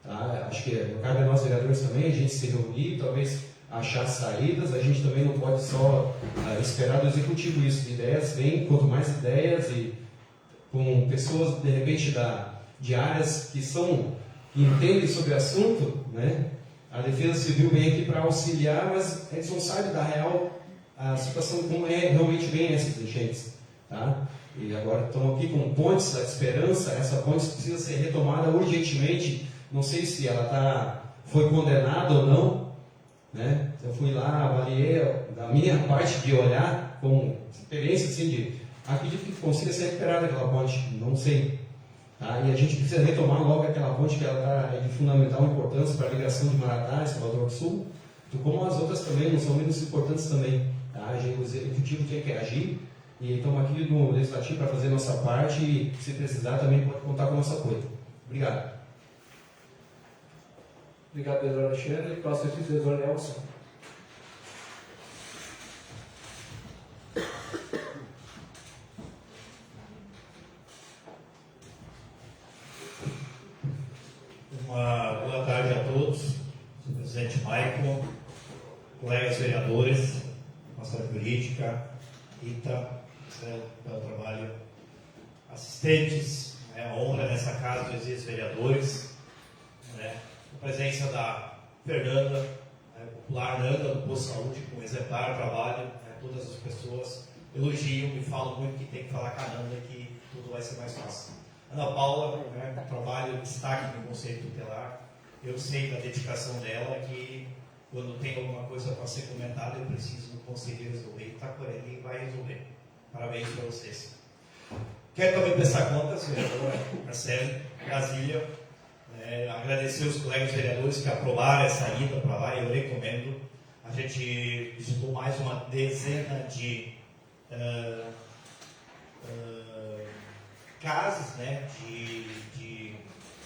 Tá? Acho que cabe a nós vereadores também, a gente se reunir, talvez achar saídas. A gente também não pode só esperar do Executivo isso. Ideias vêm, quanto mais ideias e com pessoas, de repente, de áreas que entendem sobre o assunto, né? A Defesa Civil vem aqui para auxiliar, mas eles não sabem da real a situação, como realmente vem essas enchentes. Tá? E agora estão aqui com pontes da esperança. Essa ponte precisa ser retomada urgentemente. Não sei se ela foi condenada ou não, né? Eu fui lá, avaliei da minha parte de olhar com experiência assim acredito que consiga ser recuperada aquela ponte, não sei. Tá? E a gente precisa retomar logo aquela ponte que ela é de fundamental importância para a ligação de Maratá e Salvador do Sul, como as outras também não são menos importantes também. Tá? O Executivo tem que agir e estamos aqui no Legislativo para fazer a nossa parte e, se precisar, também pode contar com o nosso apoio. Obrigado. Obrigado, vereador Alexandre. Próximo é o vereador Nelson. Uma boa tarde a todos, senhor presidente Maicon, colegas vereadores, nossa jurídica, Rita, pelo trabalho, assistentes, a honra nessa casa dos ex-vereadores, a presença da Fernanda, popular Nanda do Posto Saúde, com um exemplar trabalho, todas as pessoas elogiam e falam muito que tem que falar com a Nanda que tudo vai ser mais fácil. Ana Paula, um trabalho destaque no Conselho Tutelar. Eu sei da dedicação dela que quando tem alguma coisa para ser comentada, eu preciso do conselho resolver. E está por ali e vai resolver. Parabéns para vocês. Quero também prestar contas, vereadora Marcelo, Brasília, agradecer os colegas vereadores que aprovaram essa ida para lá, eu recomendo. A gente visitou mais uma dezena de casas, né, de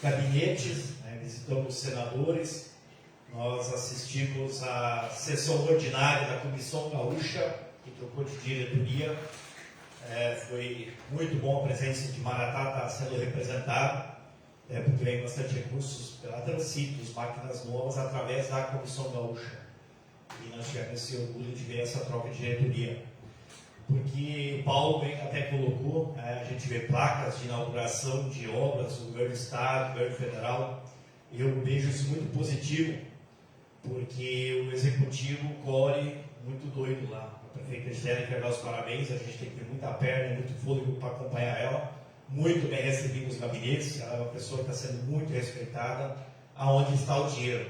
gabinetes, né, visitamos senadores, nós assistimos à sessão ordinária da Comissão Gaúcha, que trocou de diretoria. Foi muito bom a presença de Maratá estar sendo representada, porque vem bastante recursos pela Transitos, máquinas novas, através da Comissão Gaúcha. E nós tivemos esse orgulho de ver essa troca de diretoria. Porque o Paulo bem até colocou, a gente vê placas de inauguração de obras do governo do Estado, do governo federal, e eu vejo isso muito positivo, porque o Executivo corre muito doido lá. A prefeita Gisele quer dar os parabéns, a gente tem que ter muita perna e muito fôlego para acompanhar ela, muito bem recebida nos gabinetes, ela é uma pessoa que está sendo muito respeitada. Aonde está o dinheiro?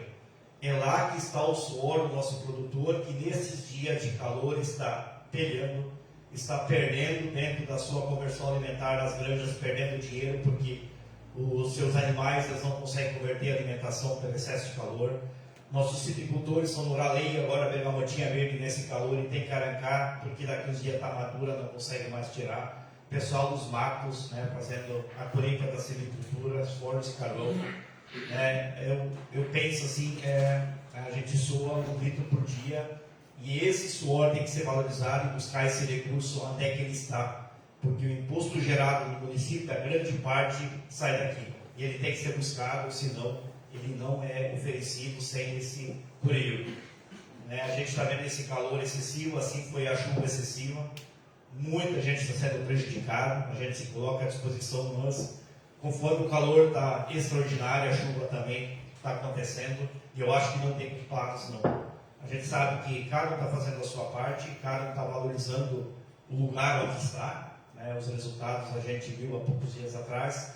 É lá que está o suor do nosso produtor, que nesses dias de calor está peleando, está perdendo dentro da sua conversão alimentar nas granjas, perdendo dinheiro porque os seus animais eles não conseguem converter a alimentação pelo excesso de calor. Nossos citricultores são no raleio, agora bergamotinha verde nesse calor e tem que arrancar, porque daqui uns dias está madura, não consegue mais tirar. Pessoal dos matos, né, fazendo a colheita da silvicultura, as fornos de carvão. Eu penso assim, a gente soa um litro por dia, e esse suor tem que ser valorizado e buscar esse recurso onde é que ele está. Porque o imposto gerado no município, a grande parte sai daqui. E ele tem que ser buscado, senão ele não é oferecido sem esse cureio. A gente está vendo esse calor excessivo, assim foi a chuva excessiva. Muita gente está sendo prejudicada, a gente se coloca à disposição, mas conforme o calor está extraordinário, a chuva também está acontecendo, e eu acho que não tem culpados, não. A gente sabe que cada um está fazendo a sua parte, cada um está valorizando o lugar onde está, né? Os resultados a gente viu há poucos dias atrás,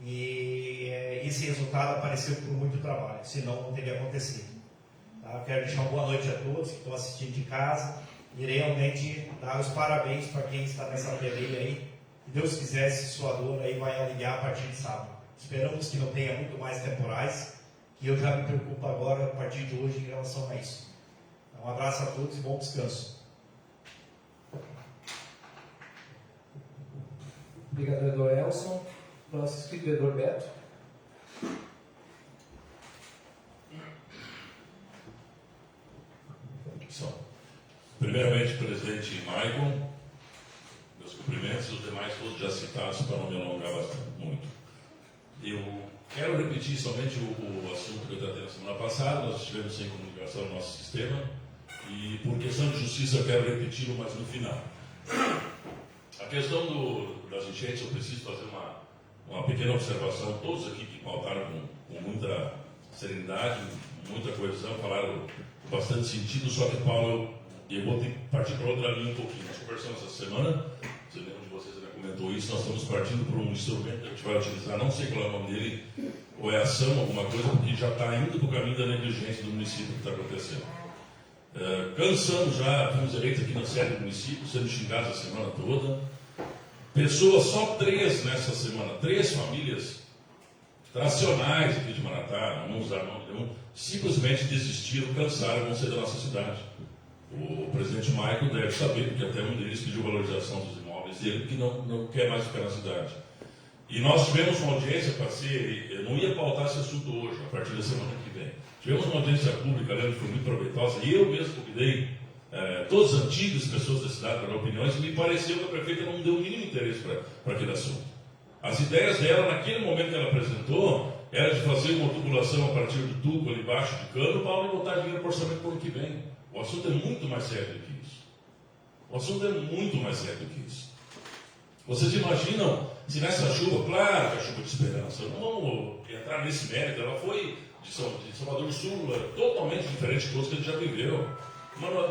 e esse resultado apareceu por muito trabalho, senão não teria acontecido. Tá? Quero deixar uma boa noite a todos que estão assistindo de casa, e realmente dar os parabéns para quem está nessa peleia aí. Se Deus quiser, esse suador aí vai aliviar a partir de sábado. Esperamos que não tenha muito mais temporais, que eu já me preocupo agora, a partir de hoje, em relação a isso. Um abraço a todos e bom descanso. Obrigado, vereador Elson. Próximo inscrito, vereador Beto. Primeiramente, presidente Maicon, meus cumprimentos, os demais todos já citados, para não me alongar bastante, muito. Eu quero repetir somente o assunto que eu tratei na semana passada. Nós estivemos sem comunicação no nosso sistema, e por questão de justiça eu quero repeti-lo, mas no final. A questão das enchentes, eu preciso fazer uma pequena observação. Todos aqui que pautaram com muita serenidade, muita coesão, falaram com bastante sentido, só que, Paulo, eu vou ter que partir para outra linha um pouquinho. Nós conversamos essa semana, você lembra de vocês já comentou isso, nós estamos partindo por um instrumento que a gente vai utilizar, não sei qual é o nome dele, ou é ação, alguma coisa, porque já está indo para o caminho da negligência do município que está acontecendo. Cansamos já, fomos eleitos aqui na sede do município, sendo xingados a semana toda. Pessoas, só 3 nessa semana, 3 famílias tradicionais aqui de Maratá, não usar nome nenhum, simplesmente desistiram, cansaram, vão sair da nossa cidade. O presidente Maicon deve saber, porque até um deles pediu valorização dos imóveis dele, que não quer mais ficar na cidade. E nós tivemos uma audiência, eu não ia pautar esse assunto hoje, a partir da semana que vem. Tivemos uma audiência pública, que foi muito proveitosa, e eu mesmo convidei todas as antigas pessoas da cidade para dar opiniões, e me pareceu que a prefeita não deu o mínimo interesse para aquele assunto. As ideias dela, naquele momento que ela apresentou, era de fazer uma tubulação a partir do tubo ali embaixo de cano, para botar dinheiro para o orçamento para o ano que vem. O assunto é muito mais sério do que isso. O assunto é muito mais sério do que isso. Vocês imaginam se nessa chuva, claro que a chuva de esperança, não vamos entrar nesse mérito, ela foi de Salvador do Sul, totalmente diferente de todos que a gente já viveu.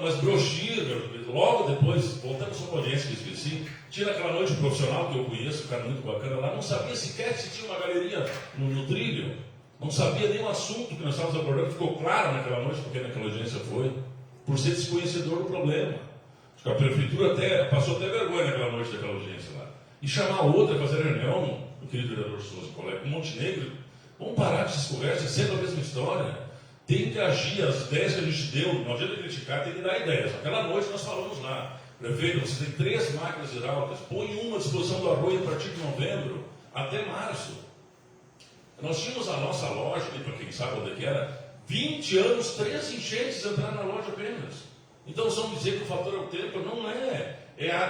Mas broxia, logo depois, voltando à sua audiência que eu esqueci, tira aquela noite profissional que eu conheço, um cara muito bacana lá, não sabia sequer se tinha uma galeria no trilho, não sabia nem o assunto que nós estávamos abordando, ficou claro naquela noite, porque naquela audiência foi, por ser desconhecedor do problema. Acho que a prefeitura passou até vergonha naquela noite daquela audiência lá. e chamar outra, fazer reunião, o querido vereador Souza, colega, com Montenegro, vamos parar de essas conversas, é sempre a mesma história. Tem que agir, as ideias que a gente deu, não adianta criticar, tem que dar ideias. Aquela noite nós falamos lá, prefeito, você tem 3 máquinas hidráulicas, põe uma à disposição do Arroio a partir de novembro até março. Nós tínhamos a nossa loja, para quem sabe onde que era, 20 anos, 3 enchentes entraram na loja apenas. Então, vamos dizer que o fator é o tempo, não é.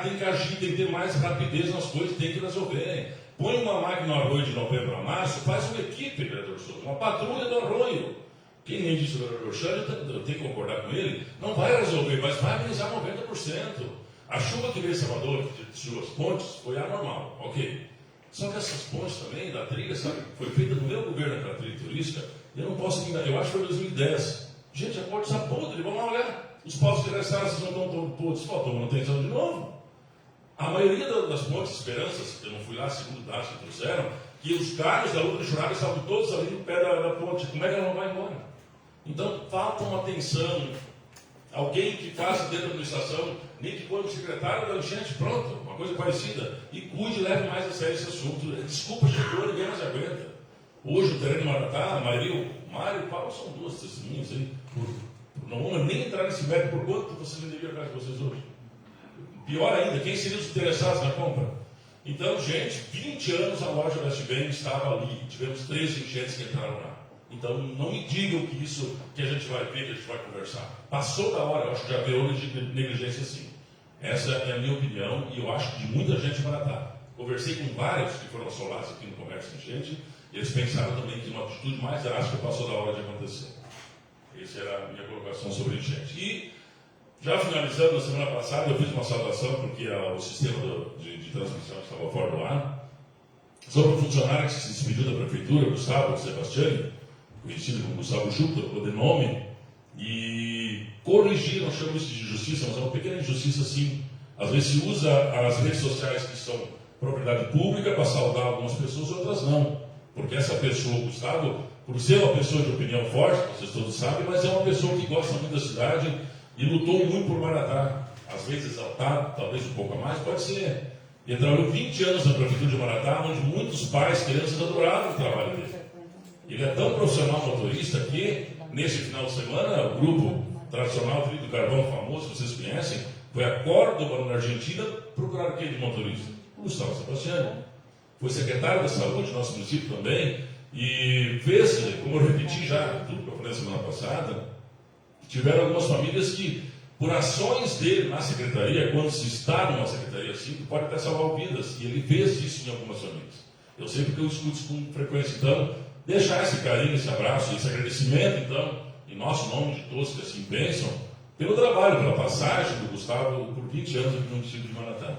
Tem que agir, tem que ter mais rapidez nas coisas, tem que resolver. Põe uma máquina no Arroio de novembro a março, faz uma equipe, vereador Souza, uma patrulha do Arroio. Quem nem disse o vereador Xande, eu tenho que concordar com ele, não vai resolver, mas vai amenizar 90%. A chuva que veio em Salvador, que destruiu as pontes, foi anormal, ok. Só que essas pontes também, da trilha, sabe, foi feita no meu governo, aquela trilha turística, eu não posso enganar, eu acho que foi 2010. Gente, a ponte está podre, vamos lá olhar. Os postos de restauração não estão todos podres, faltou manutenção de novo. A maioria das pontes Esperanças, eu não fui lá, segundo dados que trouxeram, que os carros da luta de Churrasco estavam todos ali no pé da ponte. Como é que ela não vai embora? Então, falta uma atenção. Alguém que faça dentro da administração, nem que põe o secretário da enchente, pronto, uma coisa parecida. E cuide e leve mais a sério esse assunto. Desculpa, chegou, ninguém mais aguenta. Hoje, o terreno de Maratá, a Maria, o Mário e o Paulo são 2 testemunhas aí. Não vamos nem entrar nesse método por quanto vocês venderiam a casa de vocês hoje. Pior ainda, quem seriam os interessados na compra? Então, gente, 20 anos a loja West Bend estava ali. Tivemos 3 enchentes que entraram lá. Então, não me digam que isso que a gente vai ver, que a gente vai conversar. Passou da hora, eu acho que já virou negligência sim. Essa é a minha opinião e eu acho que de muita gente vai estar. Conversei com vários que foram assolados aqui no comércio enchente e eles pensaram também que uma atitude mais drástica passou da hora de acontecer. Essa era a minha colocação sobre enchente. E, já finalizando, na semana passada, eu fiz uma saudação, porque o sistema de transmissão estava fora do ar, sobre um funcionário que se despediu da prefeitura, Gustavo Sebastiani, conhecido como Gustavo Chuta, o de nome, e corrigir, nós chamamos isso de justiça, mas é uma pequena injustiça sim. Às vezes se usa as redes sociais que são propriedade pública para saudar algumas pessoas, outras não. Porque essa pessoa, o Gustavo, por ser uma pessoa de opinião forte, vocês todos sabem, mas é uma pessoa que gosta muito da cidade e lutou muito por Maratá. Às vezes exaltado, talvez um pouco a mais, pode ser. Ele trabalhou 20 anos na prefeitura de Maratá, onde muitos pais, crianças adoravam o trabalho dele. Ele é tão profissional motorista que, neste final de semana, o grupo tradicional Trilho do Carvão, famoso, que vocês conhecem, foi a Córdoba, na Argentina, procurar quem de motorista? O Gustavo Sebastiani. Foi secretário da Saúde, nosso município também, e fez, como eu repeti já, tudo que eu falei na semana passada, tiveram algumas famílias que, por ações dele na secretaria, quando se está numa secretaria assim, pode até salvar vidas, e ele fez isso em algumas famílias. Eu sei porque eu escuto isso com frequência. Então, deixar esse carinho, esse abraço, esse agradecimento, então, em nosso nome de todos que assim pensam, pelo trabalho, pela passagem do Gustavo por 20 anos aqui no município de Maratá.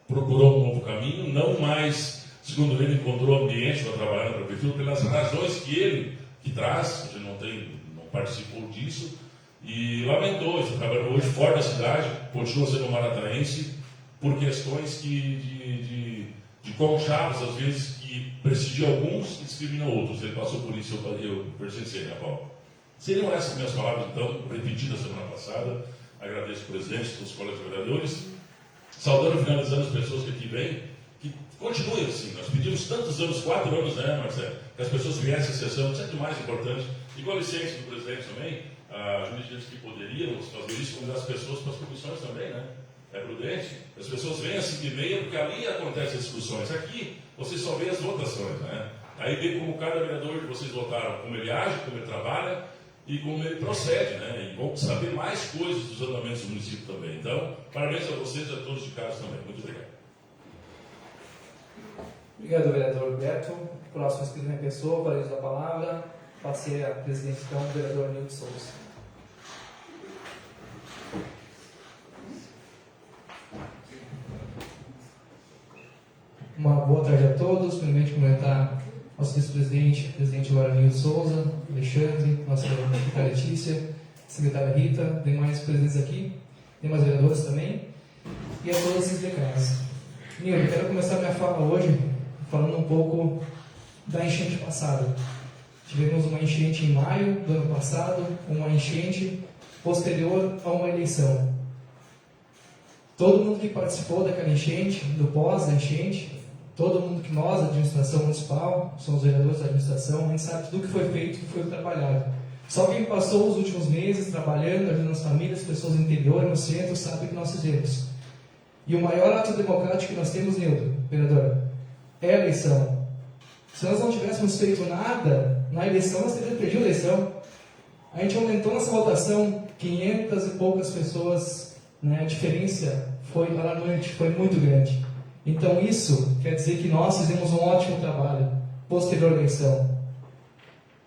Procurou um novo caminho, não mais, segundo ele, encontrou ambiente para trabalhar na prefeitura, pelas razões que ele que traz, a gente não participou disso, e lamentou, ele trabalhou hoje fora da cidade, continua sendo marataense, por questões de conchavos, às vezes, que prestigiam alguns e discriminam outros. Ele passou por isso, eu percebi, né, Paulo? Seriam essas minhas palavras, então, repetidas semana passada. Agradeço o presidente, todos os colegas vereadores. Saudando e finalizando as pessoas que aqui vêm, que continuem assim. Nós pedimos tantos anos, 4 anos, né, Marcelo, que as pessoas viessem à sessão, isso é o mais importante. E com a licença do presidente também, a gente disse que poderíamos fazer isso, convidar as pessoas para as comissões também, né? É prudente. As pessoas vêm às 5h30, porque ali acontecem as discussões. Aqui, vocês só veem as votações, né? Aí vê como cada vereador que vocês votaram, como ele age, como ele trabalha e como ele procede, né? E vão saber mais coisas dos andamentos do município também. Então, parabéns a vocês e a todos de casa também. Muito obrigado. Obrigado, vereador Beto. Próximo inscrito em pessoa, para a palavra, passei a presidente, então, o vereador Nilton Souza. Uma boa tarde a todos. Primeiramente, cumprimentar nosso vice-presidente, presidente Nilton Souza, Alexandre, nossa secretária Letícia, secretária Rita, demais presentes aqui, demais vereadores também, e a todos vocês de casa. Nilton, eu quero começar minha fala hoje falando um pouco da enchente passada. Tivemos uma enchente em maio do ano passado, uma enchente posterior a uma eleição. Todo mundo que participou daquela enchente, do pós da enchente, todo mundo que nós, a administração municipal, somos vereadores da administração, a gente sabe tudo que foi feito, que foi trabalhado. Só quem passou os últimos meses trabalhando, ajudando as famílias, pessoas no interior, no centro, sabe o que nós fizemos. E o maior ato democrático que nós temos, Nildo, vereadora, é a eleição. Se nós não tivéssemos feito nada na eleição, nós teríamos perdido a eleição. A gente aumentou nessa votação 500 e poucas pessoas, né? A diferença foi alarmante, foi muito grande. Então isso quer dizer que nós fizemos um ótimo trabalho posterior à eleição.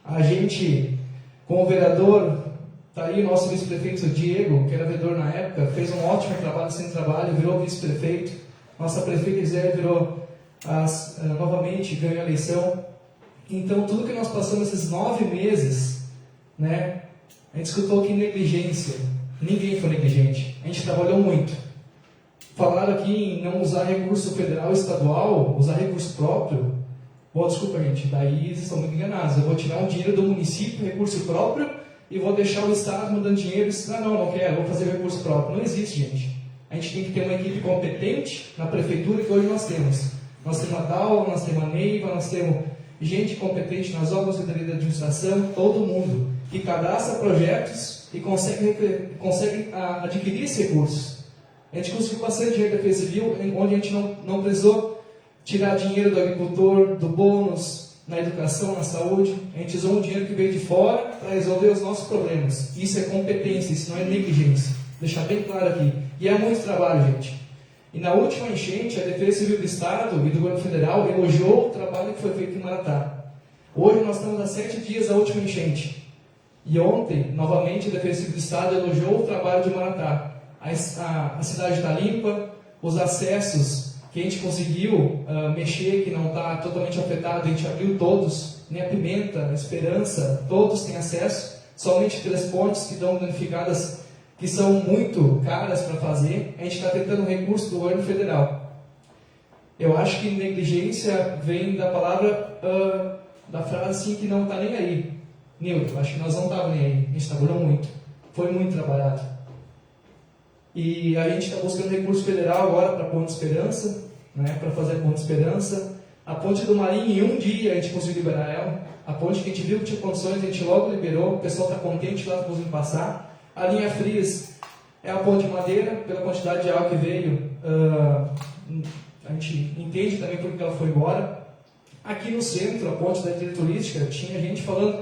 A gente, como vereador, está aí o nosso vice-prefeito Diego, que era vereador na época, fez um ótimo trabalho sem trabalho, virou vice-prefeito. Nossa prefeita Gisele virou novamente, ganhou a eleição. Então tudo que nós passamos esses 9 meses, né, a gente escutou aqui negligência. Ninguém foi negligente, a gente trabalhou muito. Falaram aqui em não usar recurso federal e estadual, usar recurso próprio. Bom, desculpa, gente, daí vocês estão muito enganados. Eu vou tirar um dinheiro do município, recurso próprio, e vou deixar o Estado mandando dinheiro. Não quero, vou fazer recurso próprio. Não existe, gente. A gente tem que ter uma equipe competente na prefeitura, que hoje nós temos. Nós temos a Dalva, nós temos a Neiva, nós temos gente competente nas obras de administração, todo mundo que cadastra projetos e consegue adquirir esses recursos. A gente conseguiu bastante dinheiro da Defesa Civil, onde a gente não precisou tirar dinheiro do agricultor, do bônus, na educação, na saúde. A gente usou um dinheiro que veio de fora para resolver os nossos problemas. Isso é competência, isso não é negligência. Deixar bem claro aqui. E é muito trabalho, gente. E na última enchente, a Defesa Civil do Estado e do Governo Federal elogiou o trabalho que foi feito em Maratá. Hoje nós estamos há 7 dias da última enchente. E ontem, novamente, a Defesa Civil do Estado elogiou o trabalho de Maratá. A cidade está limpa, os acessos que a gente conseguiu mexer, que não está totalmente afetado, a gente abriu todos, nem a Pimenta, a Esperança, todos têm acesso, somente 3 pontes que estão danificadas, que são muito caras para fazer, a gente está tentando recurso do governo federal. Eu acho que negligência vem da palavra, da frase assim, que não está nem aí. Nilton, acho que nós não estávamos nem aí, a gente trabalhou muito, foi muito trabalhado. E a gente está buscando recurso federal agora para a Ponte Esperança, né, para fazer a Ponte Esperança. A Ponte do Marinho, em um dia a gente conseguiu liberar ela. A ponte que a gente viu que tinha condições, a gente logo liberou, o pessoal está contente lá, conseguindo passar. A linha Frias é a ponte de madeira, pela quantidade de água que veio, a gente entende também por que ela foi embora. Aqui no centro, a ponte da trilha turística, tinha gente falando,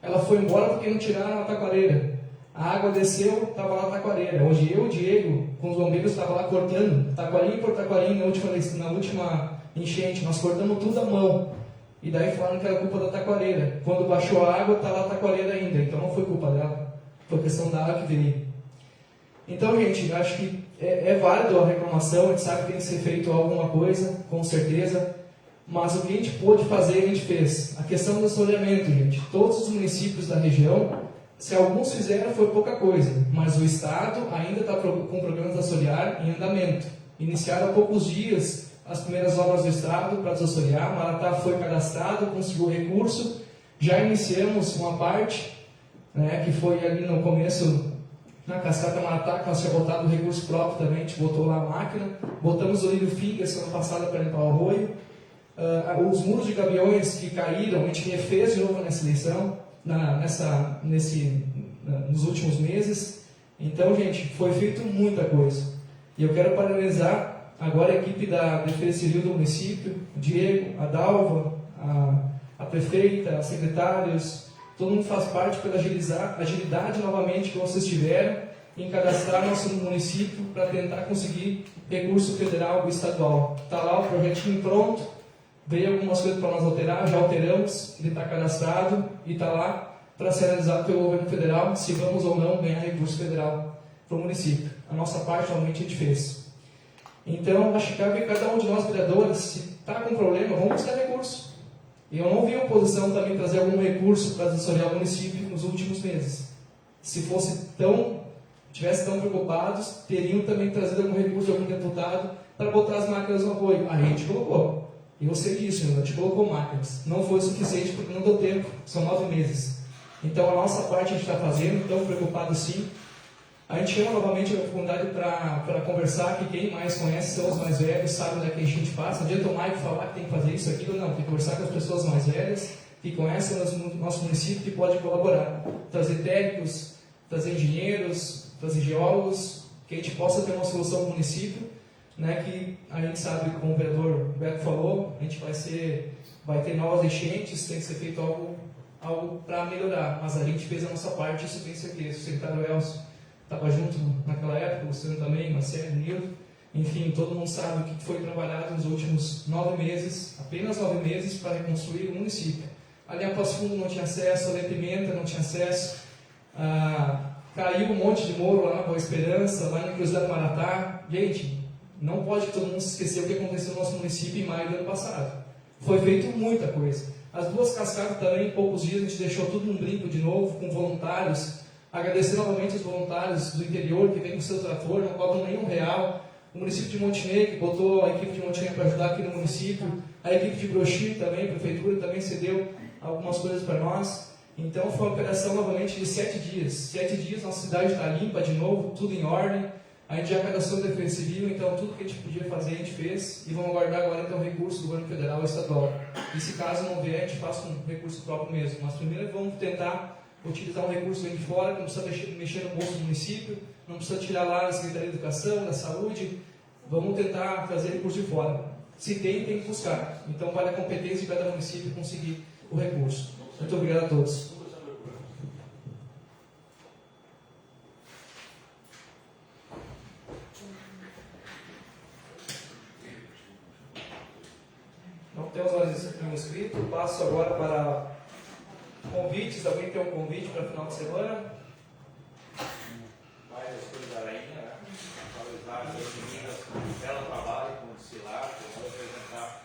ela foi embora porque não tiraram a taquareira. A água desceu, estava lá a taquareira. Hoje eu e o Diego, com os bombeiros, estava lá cortando, taquarinho por taquarinho, na última enchente, nós cortamos tudo à mão. E daí falaram que era culpa da taquareira. Quando baixou a água, está lá a taquareira ainda, então não foi culpa dela, foi questão da água que veio. Então, gente, acho que é válido a reclamação, a gente sabe que tem que ser feito alguma coisa, com certeza, mas o que a gente pôde fazer, a gente fez. A questão do assoreamento, gente, todos os municípios da região, se alguns fizeram, foi pouca coisa, mas o Estado ainda está com programas de assorear em andamento. Iniciaram há poucos dias as primeiras obras do Estado para desassorear, Maratá foi cadastrado, conseguiu recurso, já iniciamos uma parte, né, que foi ali no começo, na Cascata Maratá, que nós tínhamos botado o recurso próprio também, a gente botou lá a máquina, botamos o Lírio Figas semana passada para limpar o arroio, os muros de gaviões que caíram, a gente refez de novo nessa eleição, nos últimos meses. Então, gente, foi feito muita coisa. E eu quero parabenizar agora a equipe da Defesa Civil do município, o Diego, a Dalva, a prefeita, os secretários, todo mundo faz parte pela agilidade novamente que vocês tiveram em cadastrar nosso município para tentar conseguir recurso federal e estadual. Está lá o projetinho pronto. Veio algumas coisas para nós alterar, já alteramos, ele está cadastrado e está lá para ser analisado pelo governo federal, se vamos ou não ganhar recurso federal para o município. A nossa parte, realmente, a gente fez. Então, acho que cabe cada um de nós, vereadores, se está com problema, vamos buscar recurso. E eu não vi oposição também trazer algum recurso para desassorear o município nos últimos meses. Se tivesse tão preocupados, teriam também trazido algum recurso de algum deputado para botar as máquinas no apoio. A gente colocou. E você disse, a gente colocou máquinas. Não foi o suficiente porque não deu tempo. São 9 meses. Então, a nossa parte a gente está fazendo, estamos preocupados sim. A gente chama novamente a comunidade para conversar, que quem mais conhece são os mais velhos, sabe onde é que a gente passa. Não adianta o Mike falar que tem que fazer isso, aquilo, não. Tem que conversar com as pessoas mais velhas, que conhecem o nosso município, que pode colaborar. Trazer técnicos, trazer engenheiros, trazer geólogos, que a gente possa ter uma solução para o município, né, que a gente sabe, como o vereador Beto falou, a gente vai ter novas enchentes, tem que ser feito algo para melhorar. Mas a gente fez a nossa parte, isso tenho certeza. O secretário Elcio estava junto naquela época, o Luciano também, Marcelo, Nildo. Enfim, todo mundo sabe o que foi trabalhado nos últimos 9 meses, apenas 9 meses, para reconstruir o município. Ali a Passo Fundo não tinha acesso, ali a Pimenta não tinha acesso, caiu um monte de morro lá na Boa Esperança, lá na Cruzada do Maratá. Gente, não pode todo mundo se esquecer o que aconteceu no nosso município em maio do ano passado. Foi feito muita coisa. As duas cascatas também, em poucos dias, a gente deixou tudo num brinco de novo, com voluntários. Agradecer novamente os voluntários do interior que vêm com o seu trator, não cobram nenhum real. O município de Montenegro, que botou a equipe de Montenegro para ajudar aqui no município. A equipe de Broxi também, a prefeitura também cedeu algumas coisas para nós. Então foi uma operação novamente de 7 dias. 7 dias, nossa cidade está limpa de novo, tudo em ordem. A gente já cadastrou a Defesa Civil, então tudo que a gente podia fazer a gente fez. E vamos aguardar agora então o recurso do governo federal e estadual. E se caso não vier, a gente faz com recurso próprio mesmo. Mas primeiro vamos tentar utilizar um recurso vem de fora, que não precisa mexer no bolso do município, não precisa tirar lá da Secretaria de Educação, da Saúde. Vamos tentar trazer recurso de fora. Se tem que buscar. Então vale a competência de cada município conseguir o recurso. Muito obrigado a todos. Não temos mais nenhum inscrito. Passo agora para convites. Alguém tem um convite para final de semana? Mais as coisas da rainha, né? Valorizar as meninas com belo trabalho, com desfilar, que vão representar,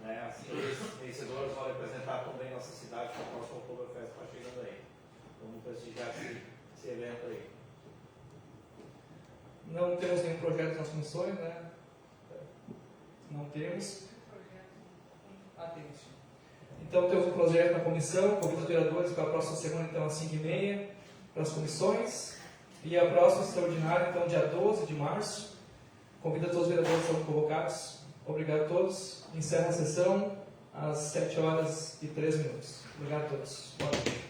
né? Assim, os vencedores vão representar também nossa cidade com o nosso Oktoberfest que está chegando aí. Vamos prestigiar esse evento aí. Não temos nenhum projeto nas comissões, né? Não temos. Temos. Então temos um projeto na comissão, convido os vereadores para a próxima semana, então às 5h30, para as comissões. E a próxima extraordinária, então dia 12 de março. Convido a todos os vereadores que estão convocados. Obrigado a todos. Encerro a sessão às 7h03. Obrigado a todos. Boa noite.